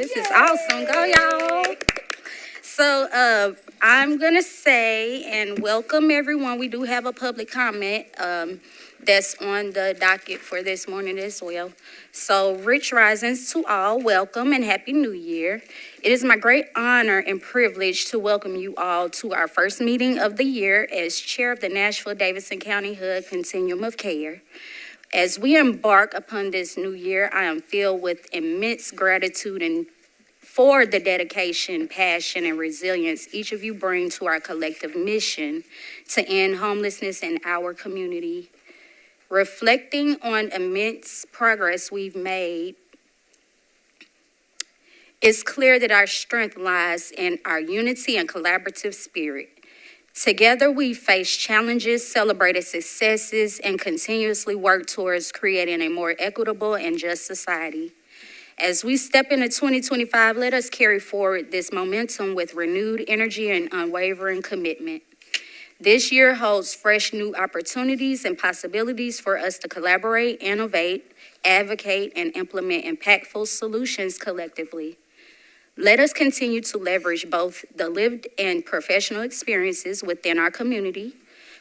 This is awesome. Go, y'all. So I'm going to say and welcome everyone. We do have a public comment that's on the docket for this morning as well. So rich risings to all. Welcome and Happy New Year. It is my great honor and privilege to welcome you all to our first meeting of the year as chair of the Nashville Davidson County HUD Continuum of Care. As we embark upon this new year, I am filled with immense gratitude and for the dedication, passion, and resilience each of you bring to our collective mission to end homelessness in our community. Reflecting on immense progress we've made, it's clear that our strength lies in our unity and collaborative spirit. Together, we face challenges, celebrated successes, and continuously work towards creating a more equitable and just society. As we step into 2025, let us carry forward this momentum with renewed energy and unwavering commitment. This year holds fresh new opportunities and possibilities for us to collaborate, innovate, advocate, and implement impactful solutions collectively. Let us continue to leverage both the lived and professional experiences within our community,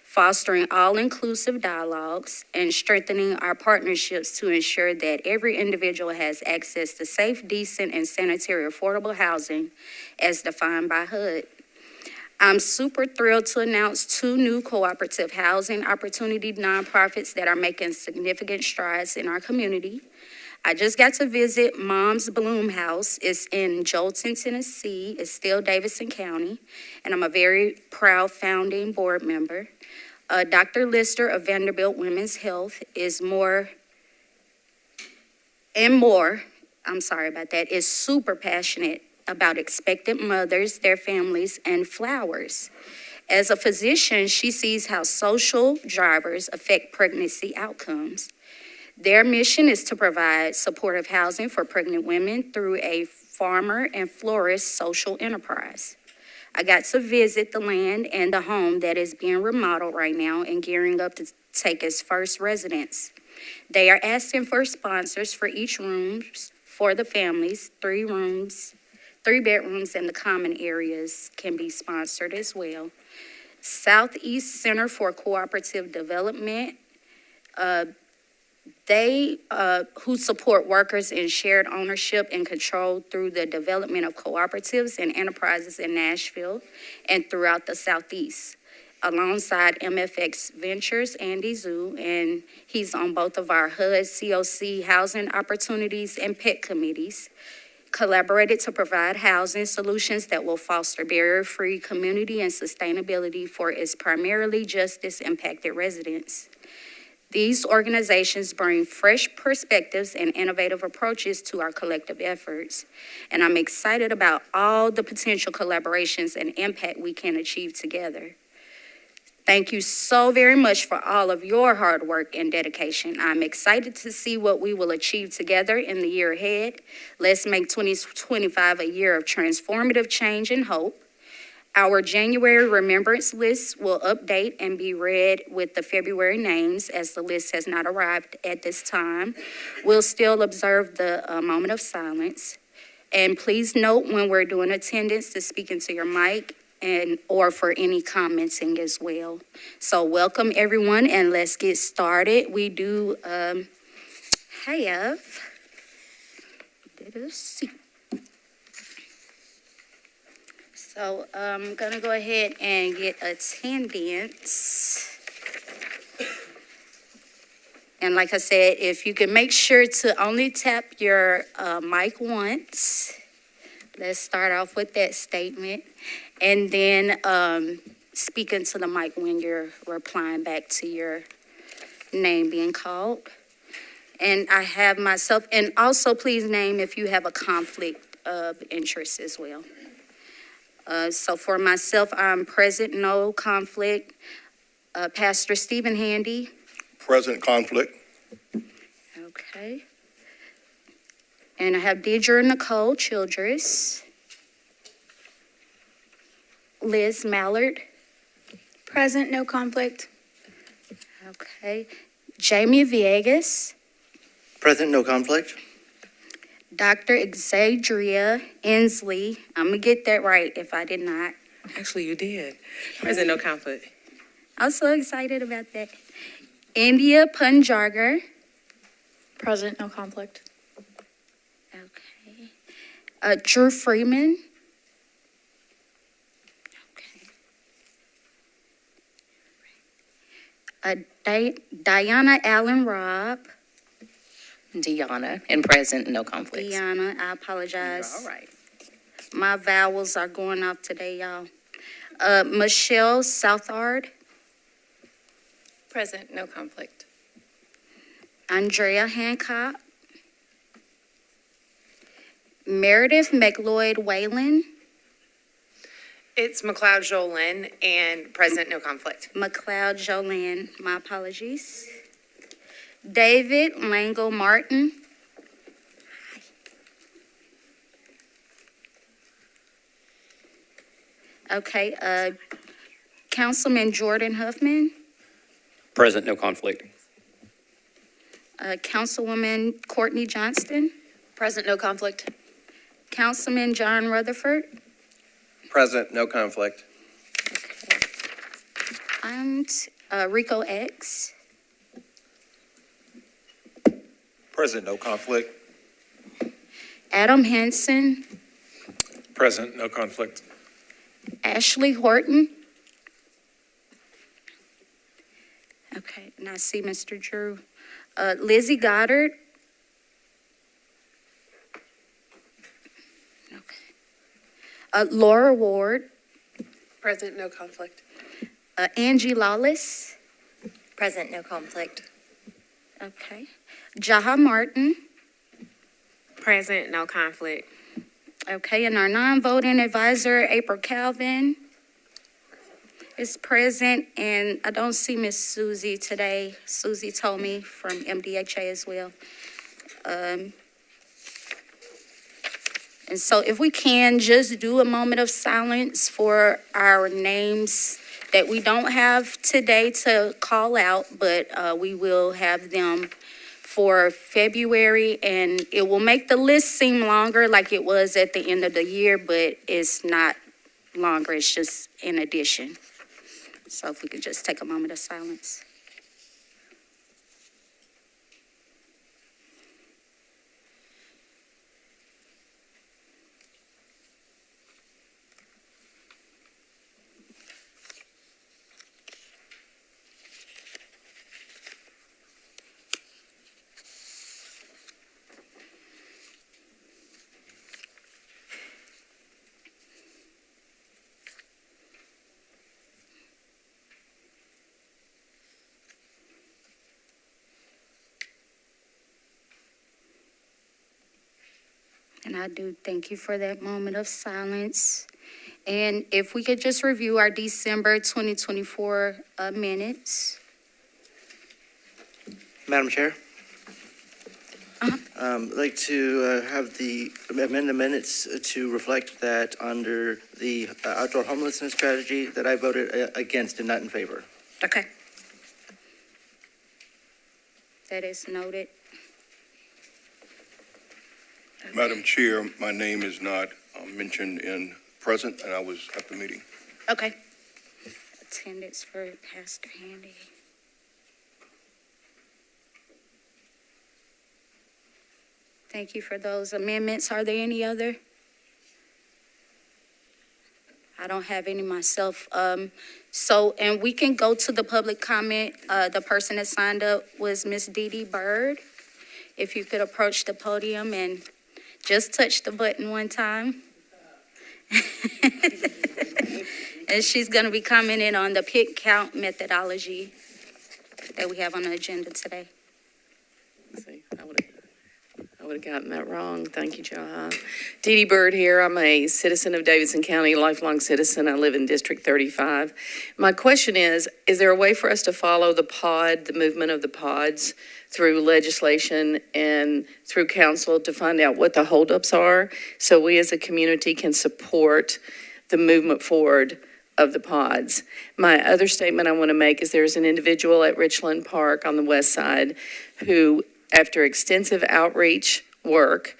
fostering all-inclusive dialogues, and strengthening our partnerships to ensure that every individual has access to safe, decent, and sanitary affordable housing as defined by HUD. I'm super thrilled to announce 2 new cooperative housing opportunity nonprofits that are making significant strides in our community. I just got to visit Mom's Bloom House. It's in Jolton, Tennessee. It's still Davidson County, and I'm a very proud founding board member. Dr. Lister of Vanderbilt Women's Health is super passionate about expectant mothers, their families, and flowers. As a physician, she sees how social drivers affect pregnancy outcomes. Their mission is to provide supportive housing for pregnant women through a farmer and florist social enterprise. I got to visit the land and the home that is being remodeled right now and gearing up to take its first residents. They are asking for sponsors for each room for the families. 3 bedrooms, and the common areas can be sponsored as well. Southeast Center for Cooperative Development, who support workers in shared ownership and control through the development of cooperatives and enterprises in Nashville and throughout the Southeast, alongside MFX Ventures, Andy Zhu, and he's on both of our HUD COC housing opportunities and PET committees, collaborated to provide housing solutions that will foster barrier-free community and sustainability for its primarily justice-impacted residents. These organizations bring fresh perspectives and innovative approaches to our collective efforts, and I'm excited about all the potential collaborations and impact we can achieve together. Thank you so very much for all of your hard work and dedication. I'm excited to see what we will achieve together in the year ahead. Let's make 2025 a year of transformative change and hope. Our January remembrance list will update and be read with the February names as the list has not arrived at this time. We'll still observe the moment of silence. And please note when we're doing attendance to speak into your mic or for any commenting as well. So welcome everyone, and let's get started. We do So I'm going to go ahead and get attendance. And like I said, if you can make sure to only tap your mic once. Let's start off with that statement. And then speak into the mic when you're replying back to your name being called. And I have myself, and also please name if you have a conflict of interest as well. So for myself, I'm present, no conflict. Pastor Stephen Handy. Present, conflict. Okay. And I have Deidre Nicole Childress. Liz Mallard. Present, no conflict. Okay. Jamie Villegas. Present, no conflict. Dr. Exadria Inslee. I'm going to get that right if I did not. Actually, you did. Present, no conflict. I'm so excited about that. India Punjagar. Present, no conflict. Okay. Drew Freeman. Okay. Diana Allen Robb. Deanna, and present, no conflicts. Deanna, I apologize. All right. My vowels are going off today, y'all. Michelle Southard. Present, no conflict. Andrea Hancock. Meredith McLeod Whalen. It's McLeod Jolyn, and present, no conflict. McLeod Jolene, my apologies. David Langle Martin. Okay, Councilman Jordan Huffman. Present, no conflict. Councilwoman Courtney Johnston. Present, no conflict. Councilman John Rutherford. Present, no conflict. And Rico X. Present, no conflict. Adam Henson. Present, no conflict. Ashley Horton. Okay, and I see Mr. Drew. Lizzie Goddard. Okay. Laura Ward. Present, no conflict. Angie Lawless. Present, no conflict. Okay. Jaha Martin. Present, no conflict. Okay, and our non-voting advisor, April Calvin, is present, and I don't see Miss Susie today. Susie told me from MDHA as well. And so if we can, just do a moment of silence for our names that we don't have today to call out, but we will have them for February, and it will make the list seem longer like it was at the end of the year, but it's not longer, it's just in addition. So if we could just take a moment of silence. And I do thank you for that moment of silence. And if we could just review our December 2024 minutes. Madam Chair? I'd like to amend the minutes to reflect that under the outdoor homelessness strategy that I voted against and not in favor. Okay. That is noted. Madam Chair, my name is not mentioned in present, and I was at the meeting. Okay. Attendance for Pastor Handy. Thank you for those amendments. Are there any other? I don't have any myself. And we can go to the public comment. The person that signed up was Miss Dee Dee Bird. If you could approach the podium and just touch the button one time. And she's going to be commenting on the pick count methodology that we have on the agenda today. Let's see, I would have gotten that wrong. Thank you, John. Dee Dee Bird here. I'm a citizen of Davidson County, lifelong citizen. I live in District 35. My question is there a way for us to follow the movement of the pods through legislation and through council to find out what the holdups are so we as a community can support the movement forward of the pods? My other statement I want to make is there's an individual at Richland Park on the west side who, after extensive outreach work,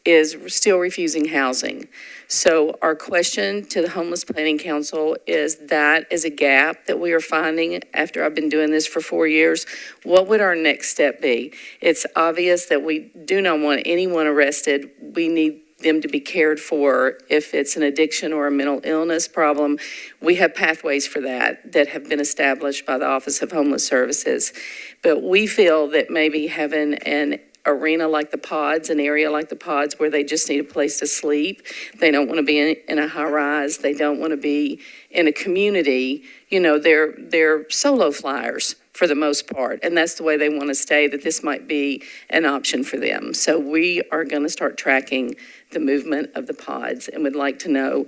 is still refusing housing. So our question to the Homeless Planning Council is that is a gap that we are finding after I've been doing this for 4 years. What would our next step be? It's obvious that we do not want anyone arrested. We need them to be cared for if it's an addiction or a mental illness problem. We have pathways for that have been established by the Office of Homeless Services. But we feel that maybe having an arena like the pods, an area like the pods where they just need a place to sleep. They don't want to be in a high rise. They don't want to be in a community. You know, they're solo flyers for the most part, and that's the way they want to stay, that this might be an option for them. So we are going to start tracking the movement of the pods and would like to know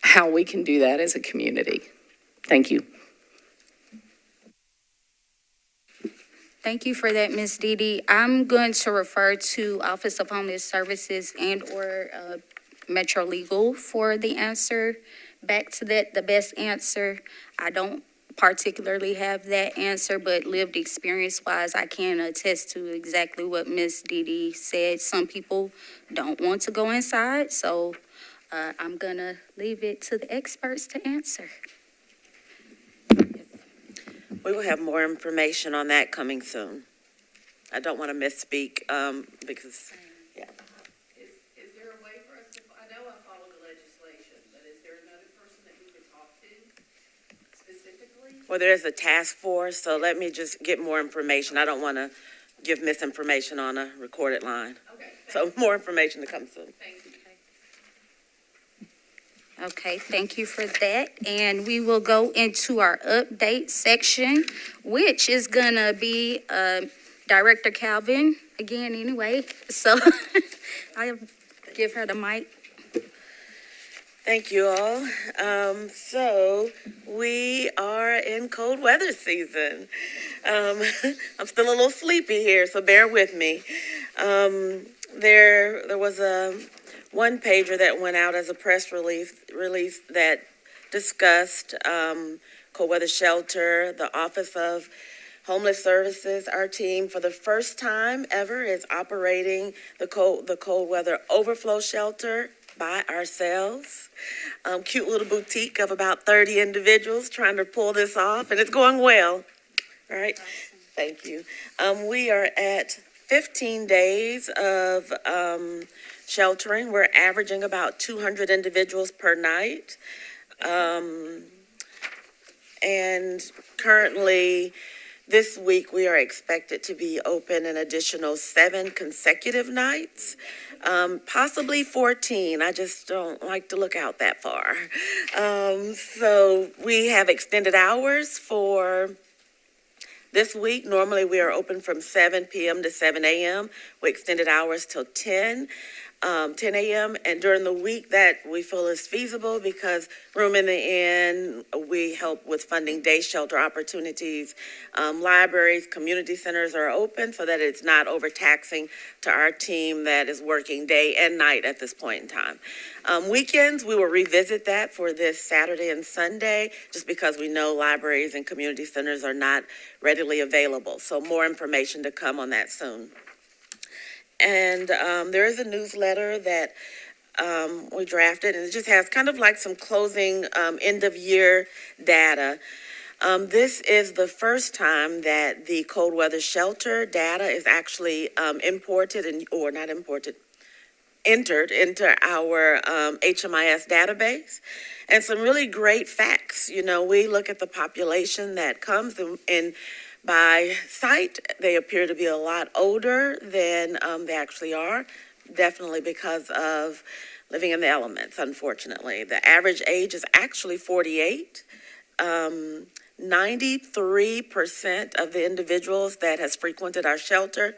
how we can do that as a community. Thank you. Thank you for that, Ms. Didi. I'm going to refer to Office of Homeless Services and/or Metro Legal for the answer back to that, the best answer. I don't particularly have that answer, but lived experience-wise, I can attest to exactly what Ms. Didi said. Some people don't want to go inside, so I'm gonna leave it to the experts to answer. We will have more information on that coming soon. I don't want to misspeak, because, yeah. Is there a way for us to, I know I follow the legislation, but is there another person that we could talk to specifically? Well, there is a task force, so let me just get more information. I don't want to give misinformation on a recorded line. Okay. So more information to come soon. Thank you. Okay, thank you for that. And we will go into our update section, which is gonna be Director Calvin again anyway. So I'll give her the mic. Thank you all. So we are in cold weather season. I'm still a little sleepy here, so bear with me. There was a one pager that went out as a press release that discussed cold weather shelter. The Office of Homeless Services, our team, for the first time ever, is operating the cold weather overflow shelter by ourselves. Cute little boutique of about 30 individuals trying to pull this off, and it's going well. All right, thank you. We are at 15 days of sheltering. We're averaging about 200 individuals per night. And currently, this week, we are expected to be open an additional 7 consecutive nights, possibly 14. I just don't like to look out that far. So we have extended hours for this week. Normally, we are open from 7 p.m. to 7 a.m. We extended hours till 10 a.m. And during the week that we feel is feasible, because Room in the Inn, we help with funding day shelter opportunities. Libraries, community centers are open so that it's not overtaxing to our team that is working day and night at this point in time. Weekends, we will revisit that for this Saturday and Sunday, just because we know libraries and community centers are not readily available. So more information to come on that soon. And there is a newsletter that we drafted, and it just has kind of like some closing end-of-year data. This is the first time that the cold weather shelter data is actually entered into our HMIS database. And some really great facts. You know, we look at the population that comes, and by sight, they appear to be a lot older than they actually are, definitely because of living in the elements, unfortunately. The average age is actually 48. 93% of the individuals that has frequented our shelter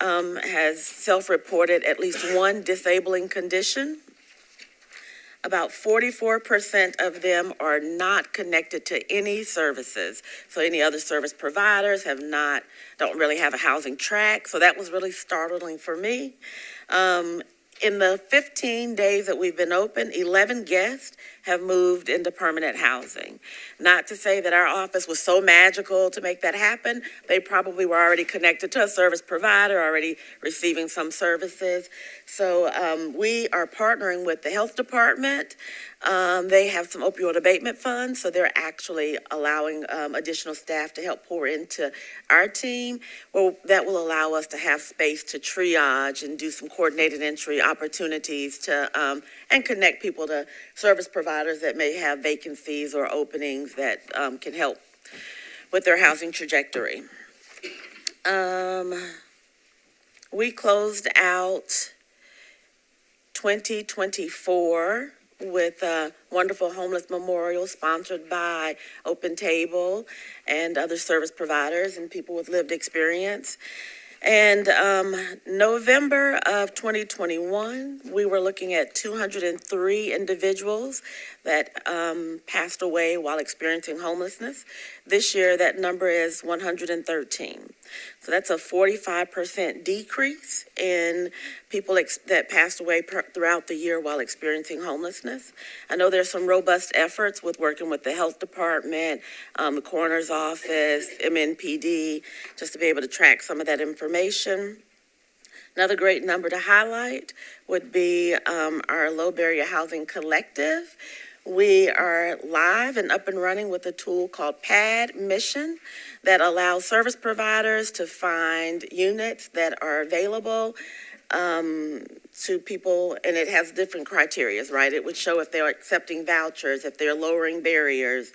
has self-reported at least one disabling condition. About 44% of them are not connected to any services. So any other service providers don't really have a housing track. So that was really startling for me. In the 15 days that we've been open, 11 guests have moved into permanent housing. Not to say that our office was so magical to make that happen. They probably were already connected to a service provider, already receiving some services. So we are partnering with the health department. They have some opioid abatement funds, so they're actually allowing additional staff to help pour into our team. Well, that will allow us to have space to triage and do some coordinated entry opportunities to and connect people to service providers that may have vacancies or openings that can help with their housing trajectory. We closed out 2024 with a wonderful homeless memorial sponsored by Open Table and other service providers and people with lived experience. And November of 2021, we were looking at 203 individuals that passed away while experiencing homelessness. This year, that number is 113. So that's a 45% decrease in people that passed away throughout the year while experiencing homelessness. I know there's some robust efforts with working with the health department, the coroner's office, MNPD, just to be able to track some of that information. Another great number to highlight would be our low barrier housing collective. We are live and up and running with a tool called PAD Mission that allows service providers to find units that are available to people, and it has different criterias, right? It would show if they're accepting vouchers, if they're lowering barriers,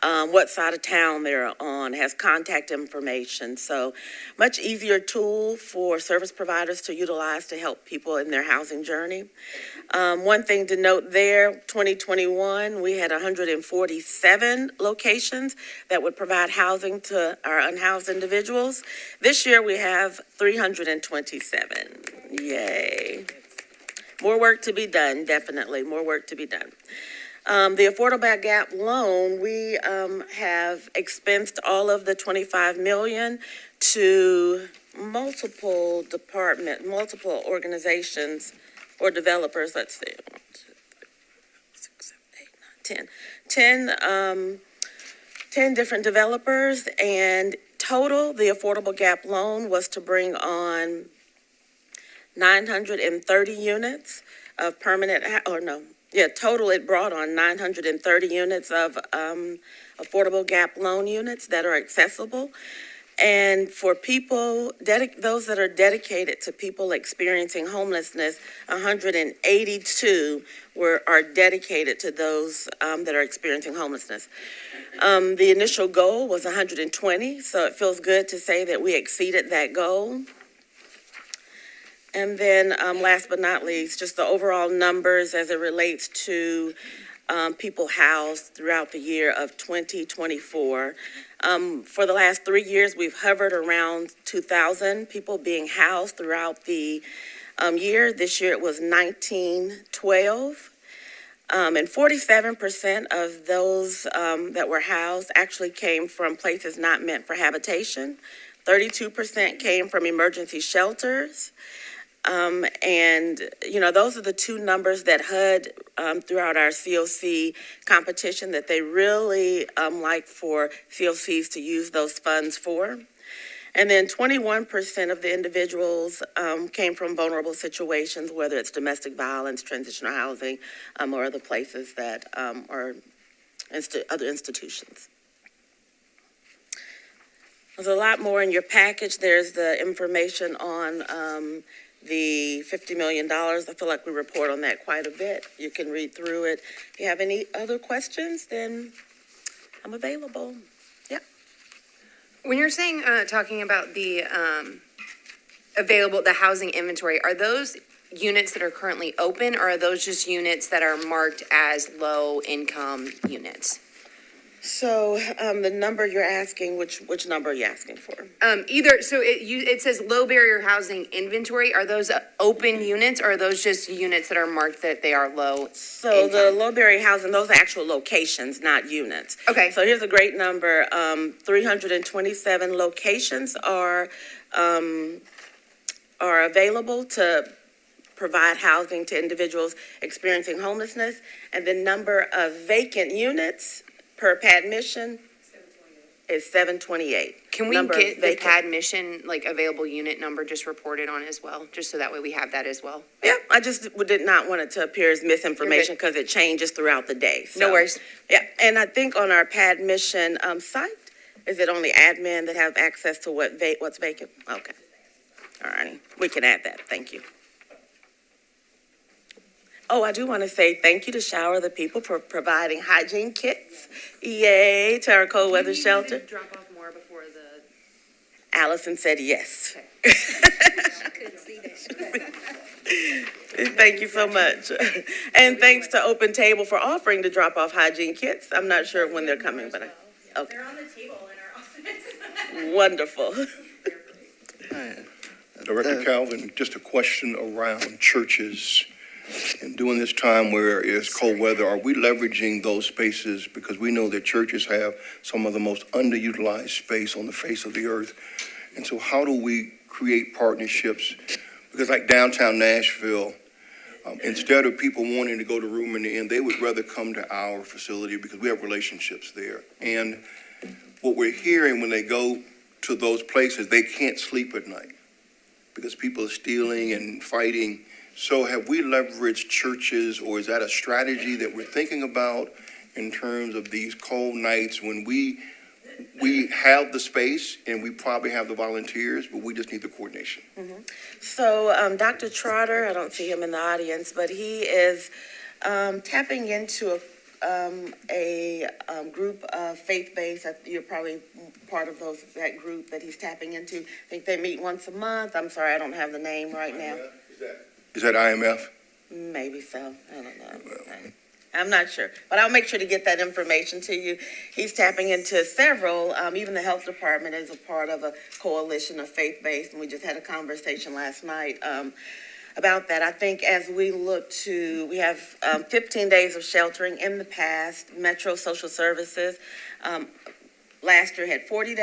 what side of town they're on, has contact information. So much easier tool for service providers to utilize to help people in their housing journey. One thing to note there, 2021, we had 147 locations that would provide housing to our unhoused individuals. This year we have 327. Yay. More work to be done, definitely, more work to be done. The Affordable Gap loan, we have expensed all of the $25 million to multiple organizations or developers, let's see. 1, 2, 3, 4, 5, 6, 7, 8, 9, 10 different developers, and total, the Affordable Gap loan was to bring on 930 units of total it brought on 930 units of Affordable Gap loan units that are accessible. And for people, those that are dedicated to people experiencing homelessness, 182 are dedicated to those that are experiencing homelessness. The initial goal was 120, so it feels good to say that we exceeded that goal. And then last but not least, just the overall numbers as it relates to people housed throughout the year of 2024. For the last 3 years, we've hovered around 2,000 people being housed throughout the year. This year it was 1912. And 47% of those that were housed actually came from places not meant for habitation. 32% came from emergency shelters. And, those are the two numbers that HUD, throughout our COC competition, that they really like for COCs to use those funds for. And then 21% of the individuals came from vulnerable situations, whether it's domestic violence, transitional housing, or other places that are other institutions. There's a lot more in your package. There's the information on the $50 million. I feel like we report on that quite a bit. You can read through it. If you have any other questions, then I'm available. Yep. When you're saying, talking about the the housing inventory, are those units that are currently open, or are those just units that are marked as low income units? So the number you're asking, which number are you asking for? It says low barrier housing inventory. Are those open units, or are those just units that are marked that they are low So income? the low barrier housing, those are actual locations, not units. Okay. So here's a great number. 327 locations are available to provide housing to individuals experiencing homelessness. And the number of vacant units per PAD mission is 728. Can we number get the vacant. pad mission, like available unit number just reported on as well? Just so that way we have that as well. Yeah, I just did not want it to appear as misinformation because it changes throughout the day. No So, worries. Yeah, and I think on our pad mission site, is it only admin that have access to what's vacant? Okay. All righty, we can add that. Thank you. Oh, I do want to say thank you to Shower the People for providing hygiene kits. Yay, to our cold weather shelter. Drop off more before the. Allison said yes. Thank you so much. And thanks to Open Table for offering to drop off hygiene kits. I'm not sure when they're coming, but okay. They're on the table in our office. Wonderful. Director Calvin, just a question around churches. And during this time where it's cold weather, are we leveraging those spaces? Because we know that churches have some of the most underutilized space on the face of the earth. And so how do we create partnerships? Because like downtown Nashville, instead of people wanting to go to Room in the Inn, they would rather come to our facility because we have relationships there. And what we're hearing when they go to those places, they can't sleep at night because people are stealing and fighting. So have we leveraged churches, or is that a strategy that we're thinking about in terms of these cold nights when we have the space and we probably have the volunteers, but we just need the coordination? So Dr. Trotter, I don't see him in the audience, but he is tapping into a group of faith-based. You're probably part of that group that he's tapping into. I think they meet once a month. I'm sorry, I don't have the name right now. Is that IMF? Maybe so. I don't know. I'm not sure, but I'll make sure to get that information to you. He's tapping into several, even the health department is a part of a coalition of faith-based, and we just had a conversation last night about that. I think as we look to, we have 15 days of sheltering in the past. Metro Social Services last year had 40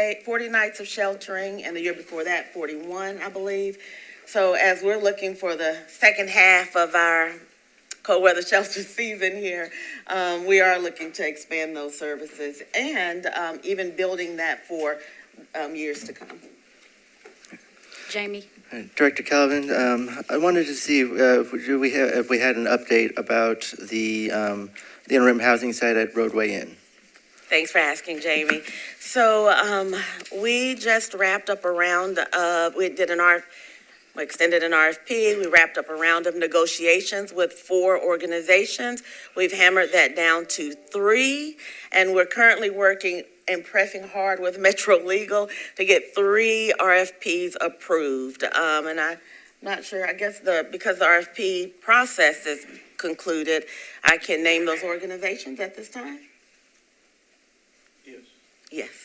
nights of sheltering, and the year before that, 41, I believe. So as we're looking for the second half of our cold weather shelter season here, we are looking to expand those services and even building that for years to come. Jamie? Director Calvin, I wanted to see if we had an update about the interim housing site at Roadway Inn. Thanks for asking, Jamie. So we just wrapped up a round of, we extended an RFP. We wrapped up a round of negotiations with 4 organizations. We've hammered that down to 3, and we're currently working and pressing hard with Metro Legal to get 3 RFPs approved. And I'm not sure, I guess because the RFP process is concluded, I can name those organizations at this time? Yes.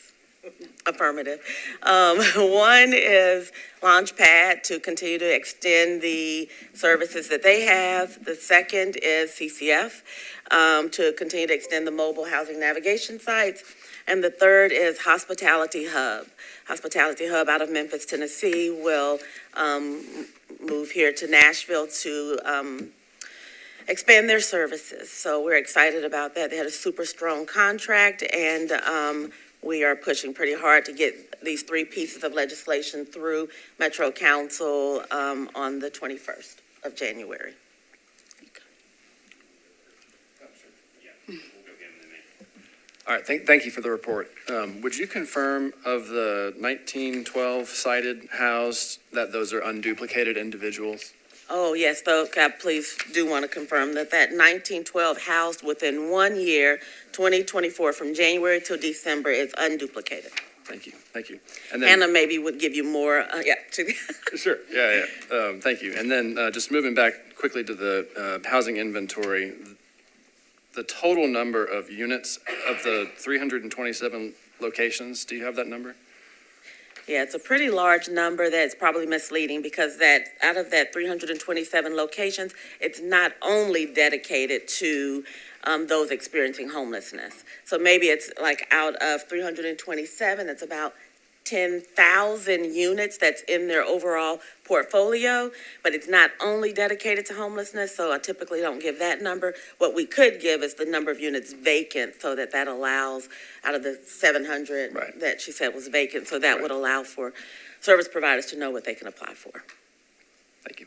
Affirmative. One is Launchpad to continue to extend the services that they have. The second is CCF to continue to extend the mobile housing navigation sites. And the third is Hospitality Hub. Hospitality Hub out of Memphis, Tennessee will move here to Nashville to expand their services. So we're excited about that. They had a super strong contract, and we are pushing pretty hard to get these 3 pieces of legislation through Metro Council on the 21st of January. All right, thank you for the report. Would you confirm of the 1912 cited housed that those are unduplicated individuals? Oh, yes, though, I please do want to confirm that 1912 housed within 1 year, 2024, from January to December is unduplicated. Thank you. And then, Hannah maybe would give you more, sure, yeah. Thank you. And then just moving back quickly to the housing inventory, the total number of units of the 327 locations, do you have that number? Yeah, it's a pretty large number that's probably misleading because that out of that 327 locations, it's not only dedicated to those experiencing homelessness. So maybe it's like out of 327, it's about 10,000 units that's in their overall portfolio, but it's not only dedicated to homelessness, so I typically don't give that number. What we could give is the number of units vacant, so that allows, out of the 700 Right. that she said was vacant, so that would allow for service providers to know what they can apply for. Thank you.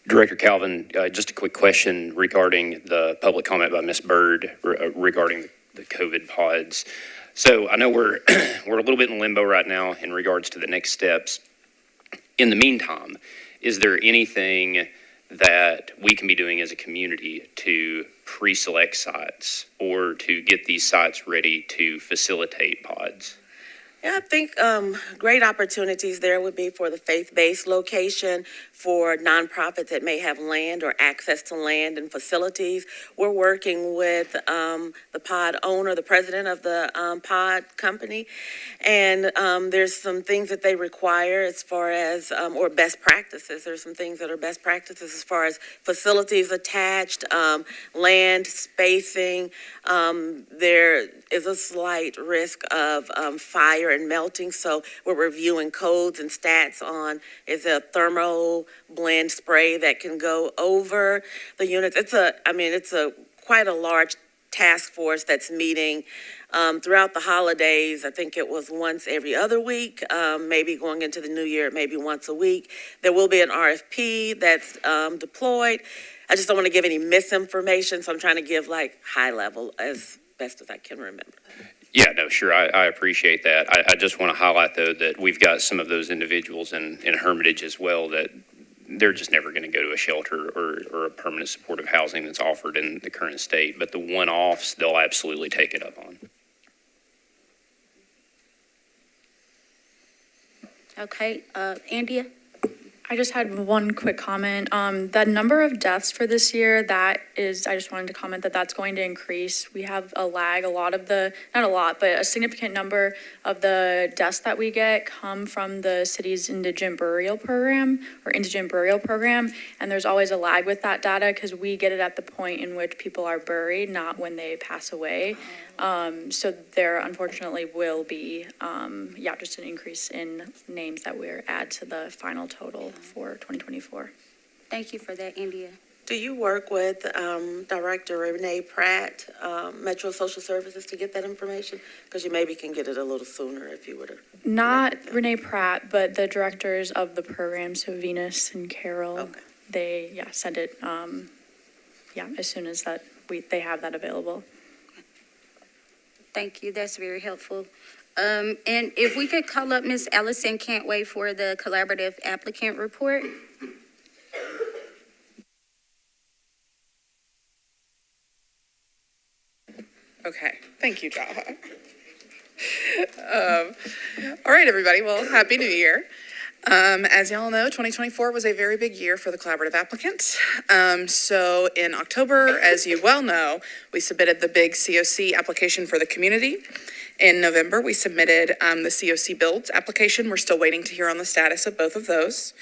Director Calvin, just a quick question regarding the public comment by Ms. Byrd regarding the COVID pods. So I know we're we're a little bit in limbo right now in regards to the next steps. In the meantime, is there anything that we can be doing as a community to pre-select sites or to get these sites ready to facilitate pods? Yeah, I think great opportunities there would be for the faith-based location, for nonprofits that may have land or access to land and facilities. We're working with the pod owner, the president of the pod company, and there's some things that they require as far as, or best practices. There's some things that are best practices as far as facilities attached, land, spacing. There is a slight risk of fire and melting, so we're reviewing codes and stats on, is a thermal blend spray that can go over the units. It's a quite a large task force that's meeting throughout the holidays. I think it was once every other week, maybe going into the new year, maybe once a week. There will be an RFP that's deployed. I just don't want to give any misinformation, so I'm trying to give like high level as best as I can remember. Yeah, no, sure. I appreciate that. I just want to highlight, though, that we've got some of those individuals in Hermitage as well that they're just never going to go to a shelter or a permanent supportive housing that's offered in the current state. But the one-offs, they'll absolutely take it up on. Okay, Andrea? I just had one quick comment. The number of deaths for this year, I just wanted to comment that that's going to increase. We have a lag. Not a lot, but a significant number of the deaths that we get come from the city's indigent burial program. And there's always a lag with that data because we get it at the point in which people are buried, not when they pass away. So there unfortunately will be, just an increase in names that we're add to the final total for 2024. Thank you for that, India. Do you work with Director Renee Pratt, Metro Social Services, to get that information? Because you maybe can get it a little sooner if you were to. Not Renee Pratt, but the directors of the program, so Venus and Carol. Okay. They, send it, as soon as they have that available. Thank you, that's very helpful. And if we could call up Ms. Allison Cantway for the collaborative applicant report. Okay, thank you, Jaha. All right, everybody, well, Happy New Year. As y'all know, 2024 was a very big year for the collaborative applicant. So in October, as you well know, we submitted the big COC application for the community. In November, we submitted the COC builds application. We're still waiting to hear on the status of both of those.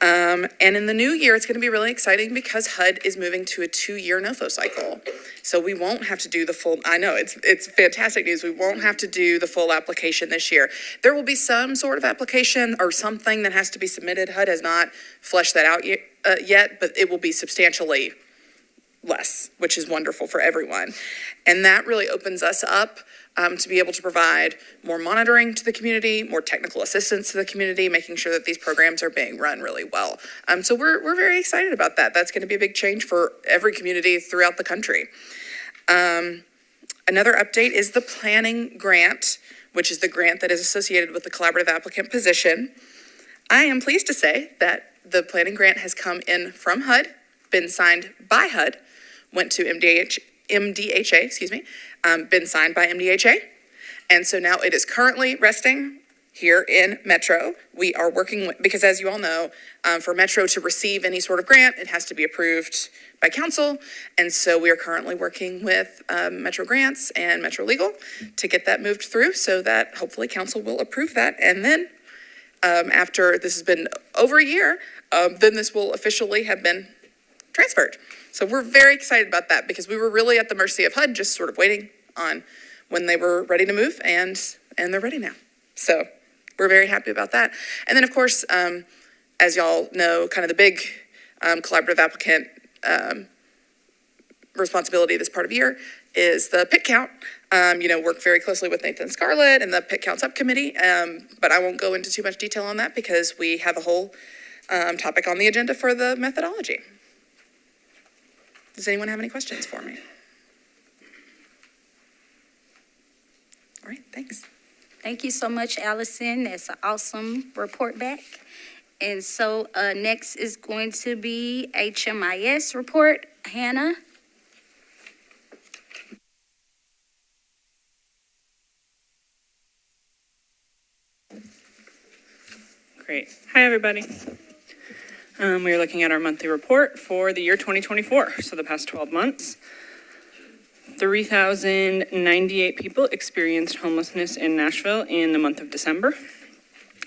And in the new year, it's going to be really exciting because HUD is moving to a 2-year NOFO cycle. So we won't have to do the full, I know, it's fantastic news. We won't have to do the full application this year. There will be some sort of application or something that has to be submitted. HUD has not fleshed that out yet, but it will be substantially less, which is wonderful for everyone. And that really opens us up to be able to provide more monitoring to the community, more technical assistance to the community, making sure that these programs are being run really well. So we're very excited about that. That's going to be a big change for every community throughout the country. Another update is the planning grant, which is the grant that is associated with the collaborative applicant position. I am pleased to say that the planning grant has come in from HUD, been signed by HUD, went to MDHA, been signed by MDHA. And so now it is currently resting here in Metro. We are working with, because as you all know, for Metro to receive any sort of grant, it has to be approved by council. And so we are currently working with Metro Grants and Metro Legal to get that moved through so that hopefully council will approve that. And then after this has been over a year, then this will officially have been transferred. So we're very excited about that because we were really at the mercy of HUD, just sort of waiting on when they were ready to move, and and they're ready now. So we're very happy about that. And then, of course, as y'all know, kind of the big collaborative applicant responsibility this part of year is the pit count. Work very closely with Nathan Scarlett and the pit count subcommittee, but I won't go into too much detail on that because we have a whole topic on the agenda for the methodology. Does anyone have any questions for me? All right, thanks. Thank you so much, Allison. That's an awesome report back. And so next is going to be HMIS report. Hannah? Great. Hi, everybody. We are looking at our monthly report for the year 2024, so the past 12 months. 3,098 people experienced homelessness in Nashville in the month of December.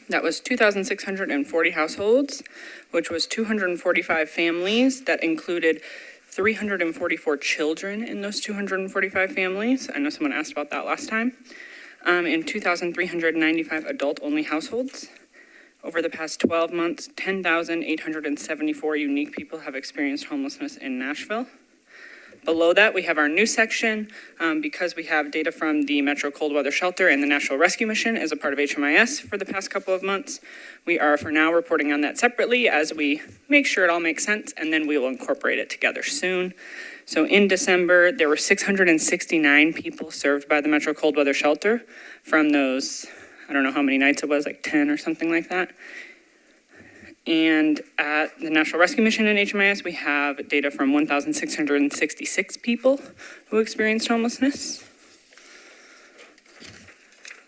That was 2,640 households, which was 245 families. That included 344 children in those 245 families. I know someone asked about that last time. And 2,395 adult-only households. Over the past 12 months, 10,874 unique people have experienced homelessness in Nashville. Below that, we have our new section. Because we have data from the Metro Cold Weather Shelter and the National Rescue Mission as a part of HMIS for the past couple of months. We are, for now, reporting on that separately as we make sure it all makes sense, and then we will incorporate it together soon. So in December, there were 669 people served by the Metro Cold Weather Shelter from those, I don't know how many nights it was, like 10 or something like that. And at the National Rescue Mission in HMIS, we have data from 1,666 people who experienced homelessness.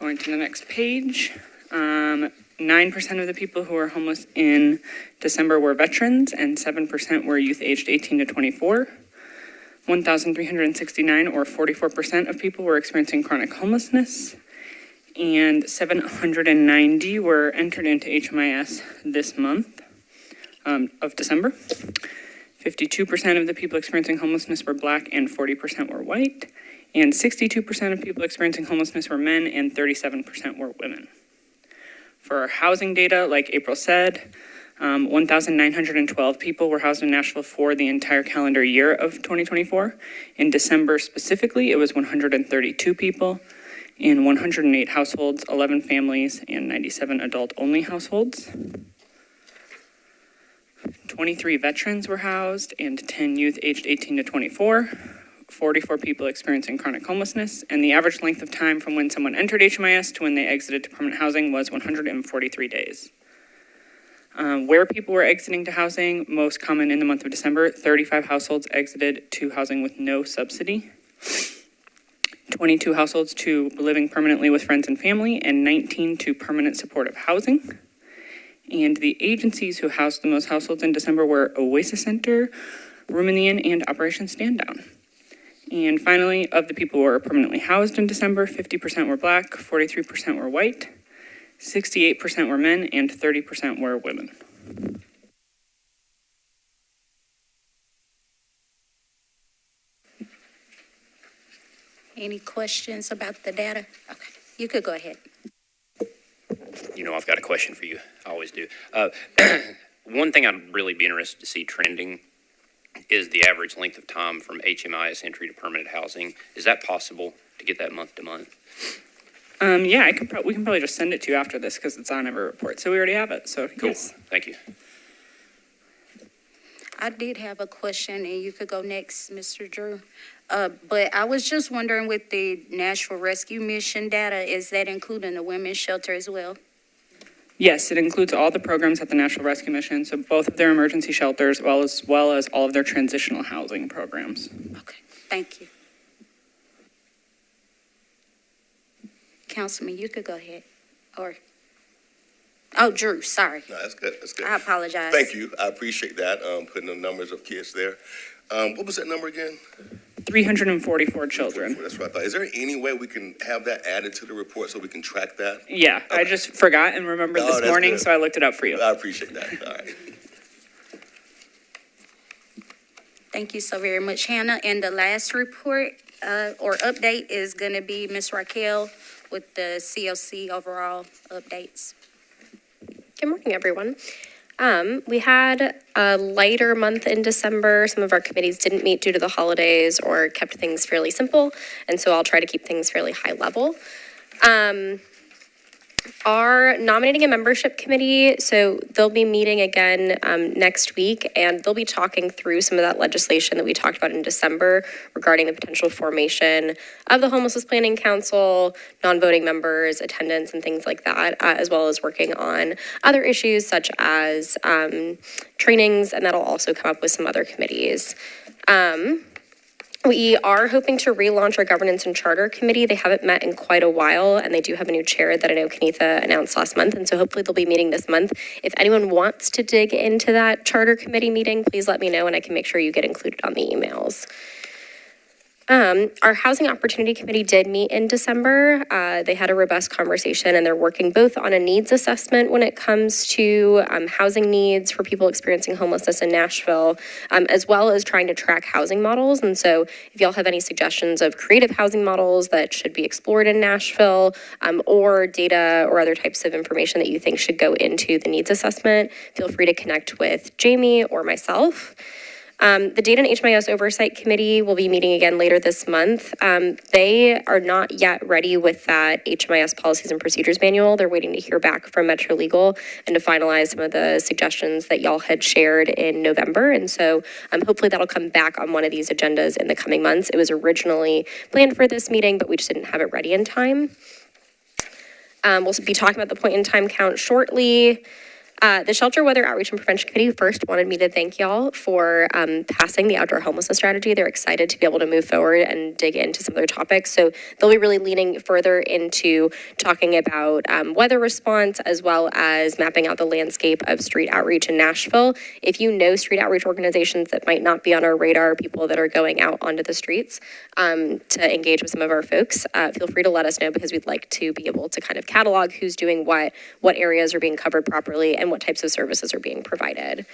Going to the next page, 9% of the people who were homeless in December were veterans, and 7% were youth aged 18 to 24. 1,369, or 44% of people, were experiencing chronic homelessness. And 790 were entered into HMIS this month of December. 52% of the people experiencing homelessness were Black and 40% were white. And 62% of people experiencing homelessness were men and 37% were women. For our housing data, like April said, 1,912 people were housed in Nashville for the entire calendar year of 2024. In December specifically, it was 132 people. In 108 households, 11 families, and 97 adult-only households. 23 veterans were housed and 10 youth aged 18 to 24. 44 people experiencing chronic homelessness, and the average length of time from when someone entered HMIS to when they exited to permanent housing was 143 days. Where people were exiting to housing, most common in the month of December, 35 households exited to housing with no subsidy. 22 households to living permanently with friends and family, and 19 to permanent supportive housing. And the agencies who housed the most households in December were Oasis Center, Room in the Inn, and Operation Stand Down. And finally, of the people who were permanently housed in December, 50% were Black, 43% were white, 68% were men, and 30% were women. Any questions about the data? Okay, you could go ahead. You know, I've got a question for you. I always do. One thing I'd really be interested to see trending is the average length of time from HMIS entry to permanent housing. Is that possible to get that month to month? Yeah, we can probably just send it to you after this because it's on every report. So we already have it. So Cool. yes. Thank you. I did have a question, and you could go next, Mr. Drew. But I was just wondering, with the Nashville Rescue Mission data, is that including the women's shelter as well? Yes, it includes all the programs at the National Rescue Mission, so both of their emergency shelters, as well as all of their transitional housing programs. Okay, thank you. Councilman, you could go ahead. Drew, sorry. No, that's good, that's good. I apologize. Thank you, I appreciate that, putting the numbers of kids there. What was that number again? 344 children. That's what I thought. Is there any way we can have that added to the report so we can track that? Yeah, okay. I just forgot and remembered this morning, good. So I looked it up for you. I appreciate that, all right. Thank you so very much, Hannah. And the last report or update is going to be Ms. Raquel with the CLC overall updates. Good morning, everyone. We had a lighter month in December. Some of our committees didn't meet due to the holidays or kept things fairly simple, and so I'll try to keep things fairly high level. Our nominating and membership committee, so they'll be meeting again next week, and they'll be talking through some of that legislation that we talked about in December regarding the potential formation of the Homelessness Planning Council, non-voting members, attendance, and things like that, as well as working on other issues such as trainings, and that'll also come up with some other committees. We are hoping to relaunch our governance and charter committee. They haven't met in quite a while, and they do have a new chair that I know Kenitha announced last month, and so hopefully they'll be meeting this month. If anyone wants to dig into that charter committee meeting, please let me know, and I can make sure you get included on the emails. Our Housing Opportunity Committee did meet in December. They had a robust conversation, and they're working both on a needs assessment when it comes to housing needs for people experiencing homelessness in Nashville, as well as trying to track housing models. And so if y'all have any suggestions of creative housing models that should be explored in Nashville, or data or other types of information that you think should go into the needs assessment, feel free to connect with Jamie or myself. The Data and HMIS Oversight Committee will be meeting again later this month. They are not yet ready with that HMIS Policies and Procedures Manual. They're waiting to hear back from Metro Legal and to finalize some of the suggestions that y'all had shared in November. And so hopefully that'll come back on one of these agendas in the coming months. It was originally planned for this meeting, but we just didn't have it ready in time. We'll be talking about the point in time count shortly. The Shelter Weather Outreach and Prevention Committee first wanted me to thank y'all for passing the outdoor homelessness strategy. They're excited to be able to move forward and dig into some other topics. So they'll be really leaning further into talking about weather response, as well as mapping out the landscape of street outreach in Nashville. If you know street outreach organizations that might not be on our radar, people that are going out onto the streets to engage with some of our folks, feel free to let us know, because we'd like to be able to kind of catalog who's doing what areas are being covered properly, and what types of services are being provided.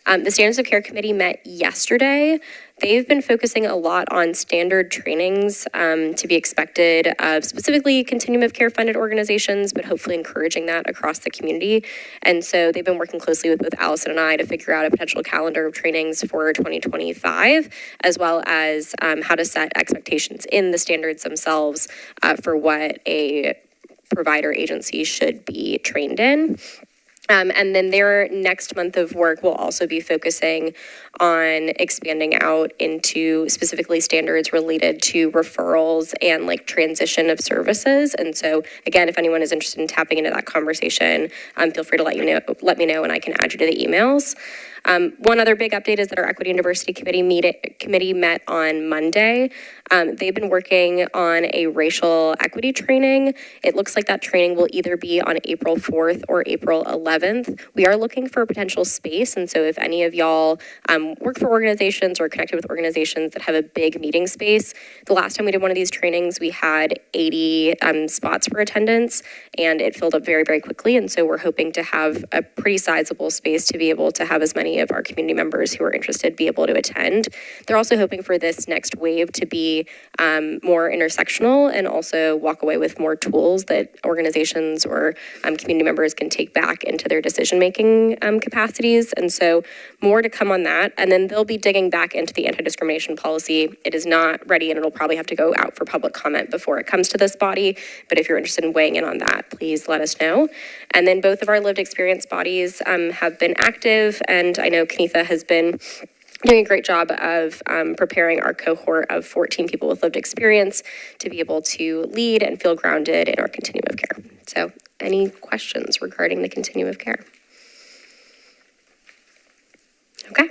The Standards of Care Committee met yesterday. They've been focusing a lot on standard trainings to be expected of specifically continuum of care funded organizations, but hopefully encouraging that across the community. And so they've been working closely with both Allison and I to figure out a potential calendar of trainings for 2025, as well as how to set expectations in the standards themselves for what a provider agency should be trained in. And then their next month of work will also be focusing on expanding out into specifically standards related to referrals and like transition of services. And so again, if anyone is interested in tapping into that conversation, feel free to let me know, and I can add you to the emails. One other big update is that our Equity and Diversity Committee met on Monday. They've been working on a racial equity training. It looks like that training will either be on April 4th or April 11th. We are looking for a potential space, and so if any of y'all work for organizations or connected with organizations that have a big meeting space, the last time we did one of these trainings, we had 80 spots for attendance, and it filled up very, very quickly, and so we're hoping to have a pretty sizable space to be able to have as many of our community members who are interested be able to attend. They're also hoping for this next wave to be more intersectional and also walk away with more tools that organizations or community members can take back into their decision-making capacities. And so more to come on that. And then they'll be digging back into the anti-discrimination policy. It is not ready, and it'll probably have to go out for public comment before it comes to this body. But if you're interested in weighing in on that, please let us know. And then both of our lived experience bodies have been active, and I know Kenitha has been doing a great job of preparing our cohort of 14 people with lived experience to be able to lead and feel grounded in our continuum of care. So any questions regarding the continuum of care? Okay.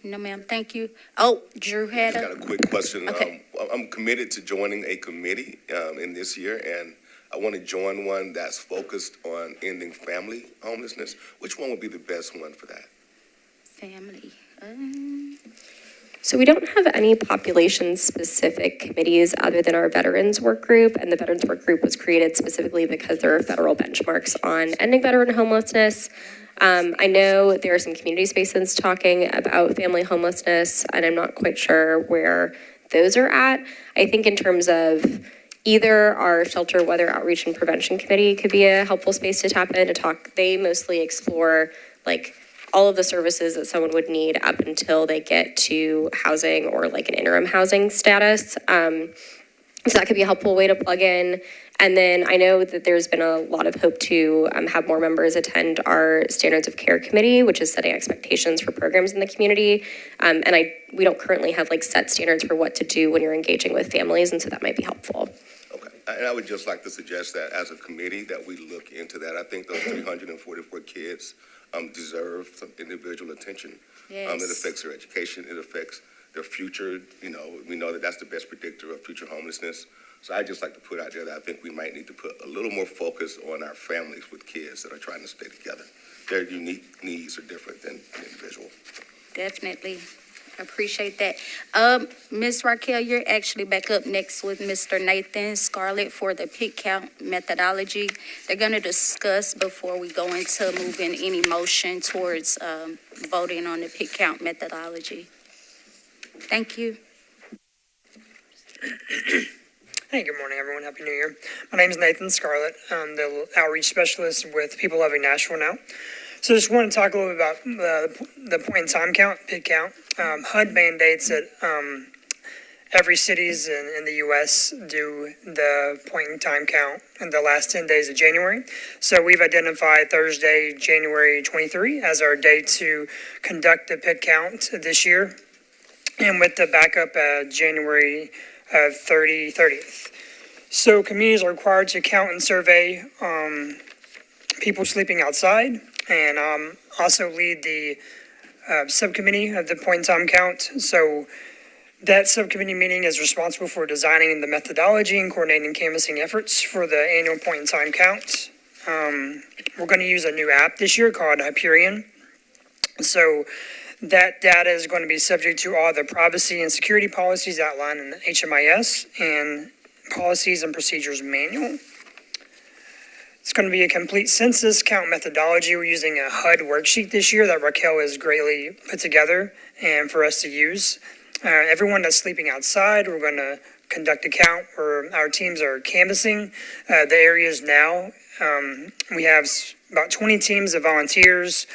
No, ma'am, thank you. Oh, Drew had I got a quick question. Okay. I'm committed to joining a committee in this year, and I want to join one that's focused on ending family homelessness. Which one would be the best one for that? Family. So we don't have any population-specific committees other than our Veterans Work Group, and the Veterans Work Group was created specifically because there are federal benchmarks on ending veteran homelessness. I know there are some community spaces talking about family homelessness, and I'm not quite sure where those are at. I think in terms of either our shelter weather outreach and prevention committee could be a helpful space to tap in to talk. They mostly explore like all of the services that someone would need up until they get to housing or like an interim housing status. So that could be a helpful way to plug in. And then I know that there's been a lot of hope to have more members attend our Standards of Care Committee, which is setting expectations for programs in the community. And we don't currently have like set standards for what to do when you're engaging with families, and so that might be helpful. Okay, and I would just like to suggest that as a committee that we look into that. I think those 344 kids deserve some individual attention. Yes. It affects their education, it affects their future. You know, we know that that's the best predictor of future homelessness. So I'd just like to put out there that I think we might need to put a little more focus on our families with kids that are trying to stay together. Their unique needs are different than an individual. Definitely. Appreciate that. Ms. Raquel, you're actually back up next with Mr. Nathan Scarlett for the pick count methodology. They're going to discuss before we go into moving any motion towards voting on the pick count methodology. Thank you. Hey, good morning, everyone. Happy New Year. My name is Nathan Scarlett. I'm the outreach specialist with People Loving Nashville now. So just want to talk a little bit about the point in time count, pick count. HUD mandates that every cities in the U.S. do the point in time count in the last 10 days of January. So we've identified Thursday, January 23 as our day to conduct the pick count this year. And with the backup January 30th. So communities are required to count and survey people sleeping outside, and also lead the subcommittee of the point in time count. So that subcommittee meeting is responsible for designing the methodology and coordinating canvassing efforts for the annual point in time count. We're going to use a new app this year called Hyperion. So that data is going to be subject to all the privacy and security policies outlined in the HMIS and Policies and Procedures Manual. It's going to be a complete census count methodology. We're using a HUD worksheet this year that Raquel has greatly put together and for us to use. Everyone that's sleeping outside, we're going to conduct a count where our teams are canvassing the areas now. We have about 20 teams of volunteers,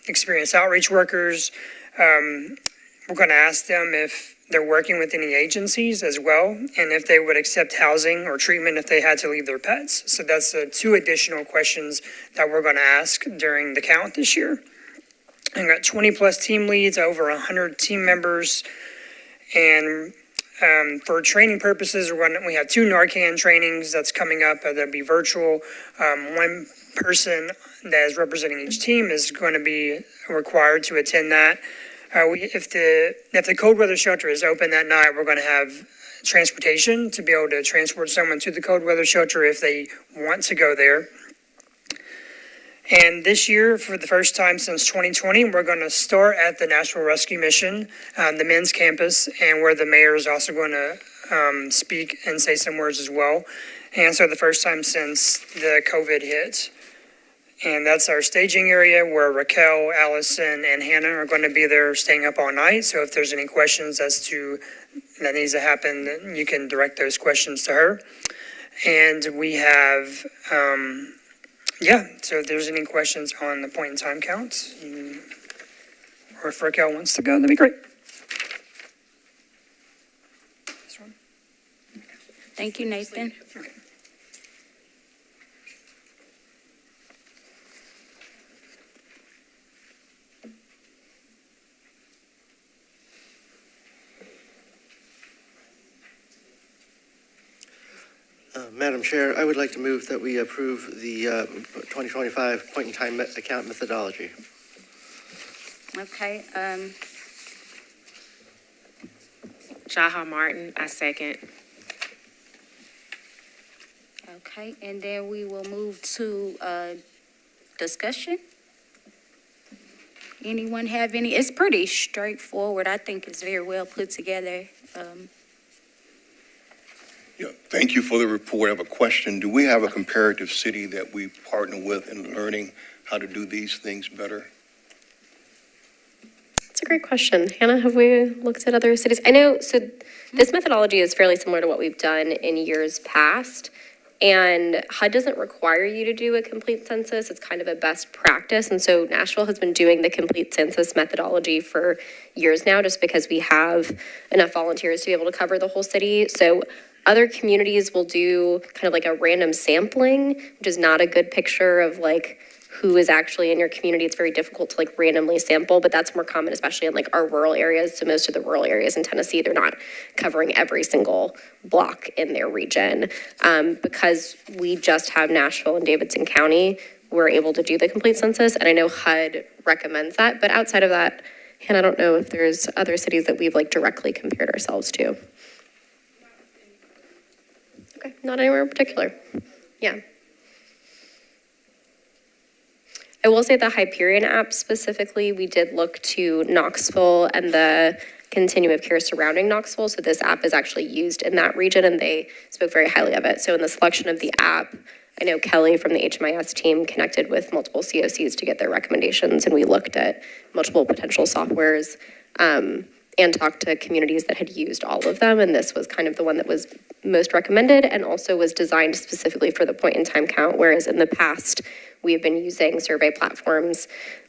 experienced outreach workers. We're going to ask them if they're working with any agencies as well, and if they would accept housing or treatment if they had to leave their pets. So that's 2 additional questions that we're going to ask during the count this year. And got 20 plus team leads, over 100 team members, and for training purposes, we have 2 Narcan trainings that's coming up. That'll be virtual. One person that is representing each team is going to be required to attend that. If the cold weather shelter is open that night, we're going to have transportation to be able to transport someone to the cold weather shelter if they want to go there. And this year, for the first time since 2020, we're going to start at the Nashville Rescue Mission, the men's campus, and where the mayor is also going to speak and say some words as well. And so the first time since the COVID hit. And that's our staging area where Raquel, Allison, and Hannah are going to be there staying up all night. So if there's any questions as to that needs to happen, then you can direct those questions to her. And we have, so if there's any questions on the point in time counts, or if Raquel wants to go, that'd be great. Thank you, Nathan. Madam Chair, I would like to move that we approve the 2025 point-in-time account methodology. Okay, Jaha Martin, I second. okay, and then we will move to discussion. Anyone have any? It's pretty straightforward. I think it's very well put together. Yeah, thank you for the report. I have a question. Do we have a comparative city that we partner with in learning how to do these things better? That's a great question. Hannah, have we looked at other cities? I know, so this methodology is fairly similar to what we've done in years past. And HUD doesn't require you to do a complete census. It's kind of a best practice. And so Nashville has been doing the complete census methodology for years now, just because we have enough volunteers to be able to cover the whole city. So other communities will do kind of like a random sampling, which is not a good picture of like who is actually in your community. It's very difficult to like randomly sample, but that's more common, especially in like our rural areas. So most of the rural areas in Tennessee, they're not covering every single block in their region. Because we just have Nashville and Davidson County, we're able to do the complete census. And I know HUD recommends that, but outside of that, Hannah, I don't know if there's other cities that we've like directly compared ourselves to. Okay, not anywhere in particular. Yeah. I will say the Hyperion app specifically, we did look to Knoxville and the continuum of care surrounding Knoxville. So this app is actually used in that region and they spoke very highly of it. So in the selection of the app, I know Kelly from the HMIS team connected with multiple COCs to get their recommendations, and we looked at multiple potential softwares and talked to communities that had used all of them. And this was kind of the one that was most recommended and also was designed specifically for the point in time count. Whereas in the past, we have been using survey platforms